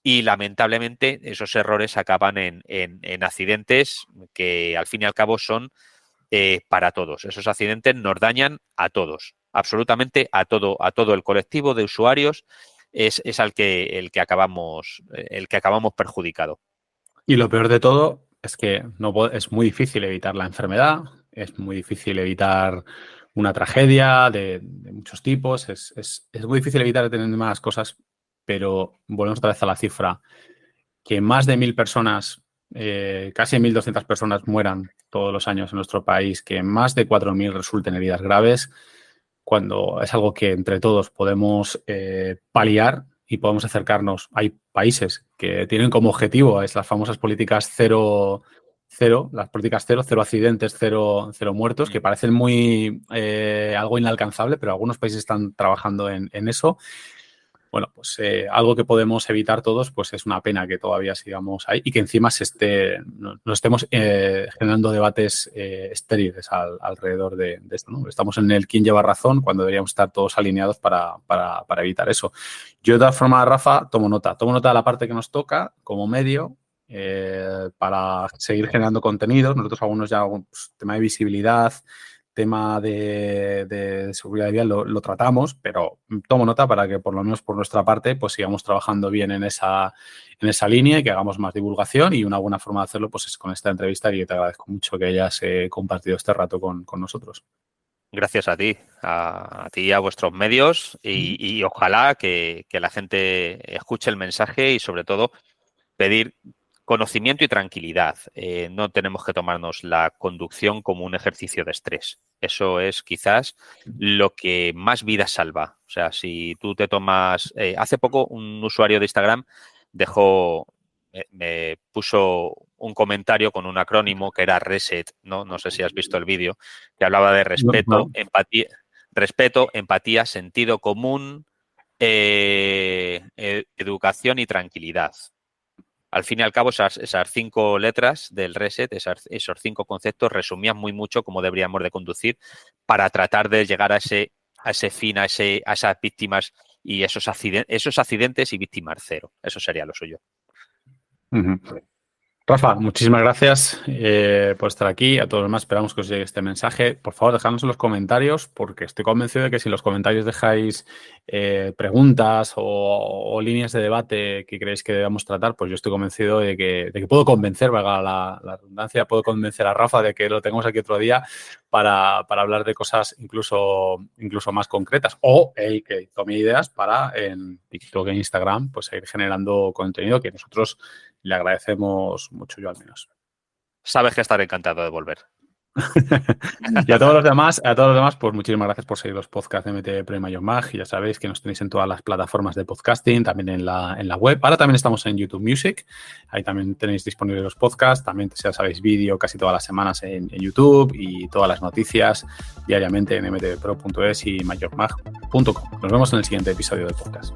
y lamentablemente esos errores acaban en accidentes que al fin y al cabo son para todos. Esos accidentes nos dañan a todos, absolutamente a todo el colectivo de usuarios es el que acabamos perjudicado. Y lo peor de todo es que es muy difícil evitar la enfermedad, es muy difícil evitar una tragedia de muchos tipos, es muy difícil evitar determinadas cosas, pero volvemos otra vez a la cifra, que más de 1000 personas casi 1.200 personas mueran todos los años en nuestro país, que más de 4.000 resulten heridas graves, cuando es algo que entre todos podemos paliar y podemos acercarnos. Hay países que tienen como objetivo las famosas políticas cero, las políticas cero accidentes, cero muertos, que parecen muy algo inalcanzable, pero algunos países están trabajando en eso. Bueno, pues algo que podemos evitar todos, pues es una pena que todavía sigamos ahí y que encima no estemos generando debates estériles alrededor de esto, ¿no? Estamos en el quién lleva razón cuando deberíamos estar todos alineados para evitar eso. Yo, de todas formas, Rafa, tomo nota de la parte que nos toca como medio para seguir generando contenidos. Nosotros algunos ya, pues, tema de visibilidad, tema de seguridad vial lo tratamos, pero tomo nota para que por lo menos por nuestra parte pues sigamos trabajando bien en esa línea y que hagamos más divulgación, y una buena forma de hacerlo pues es con esta entrevista, y te agradezco mucho que hayas compartido este rato con nosotros. Gracias a ti y a vuestros medios, y ojalá que la gente escuche el mensaje y sobre todo pedir conocimiento y tranquilidad. No tenemos que tomarnos la conducción como un ejercicio de estrés. Eso es quizás lo que más vidas salva. O sea, si tú te tomas... hace poco un usuario de Instagram me puso un comentario con un acrónimo que era RESET, ¿no? No sé si has visto el vídeo, que hablaba de respeto, empatía, sentido común, educación y tranquilidad. Al fin y al cabo, esas 5 letras del RESET, esos 5 conceptos, resumían muy mucho cómo deberíamos de conducir para tratar de llegar a ese fin, a esas víctimas y esos accidentes y víctimas cero. Eso sería lo suyo. Uh-huh. Rafa, muchísimas gracias por estar aquí. A todos los demás esperamos que os llegue este mensaje. Por favor, dejadnos en los comentarios, porque estoy convencido de que si en los comentarios dejáis preguntas o líneas de debate que creéis que debamos tratar, pues yo estoy convencido de que puedo convencer, valga la redundancia, puedo convencer a Rafa de que lo tengamos aquí otro día para hablar de cosas incluso más concretas, o el que tome ideas para en TikTok e Instagram pues seguir generando contenido que nosotros le agradecemos mucho, yo al menos. Sabes que estaré encantado de volver. Y a todos los demás, pues muchísimas gracias por seguir los podcasts de MTV Pro y Major Mag. Ya sabéis que nos tenéis en todas las plataformas de podcasting, también en la web. Ahora también estamos en YouTube Music. Ahí también tenéis disponibles los podcasts. También, ya sabéis, vídeo casi todas las semanas en YouTube, y todas las noticias diariamente en mtvpro.es y majormag.com. Nos vemos en el siguiente episodio del podcast.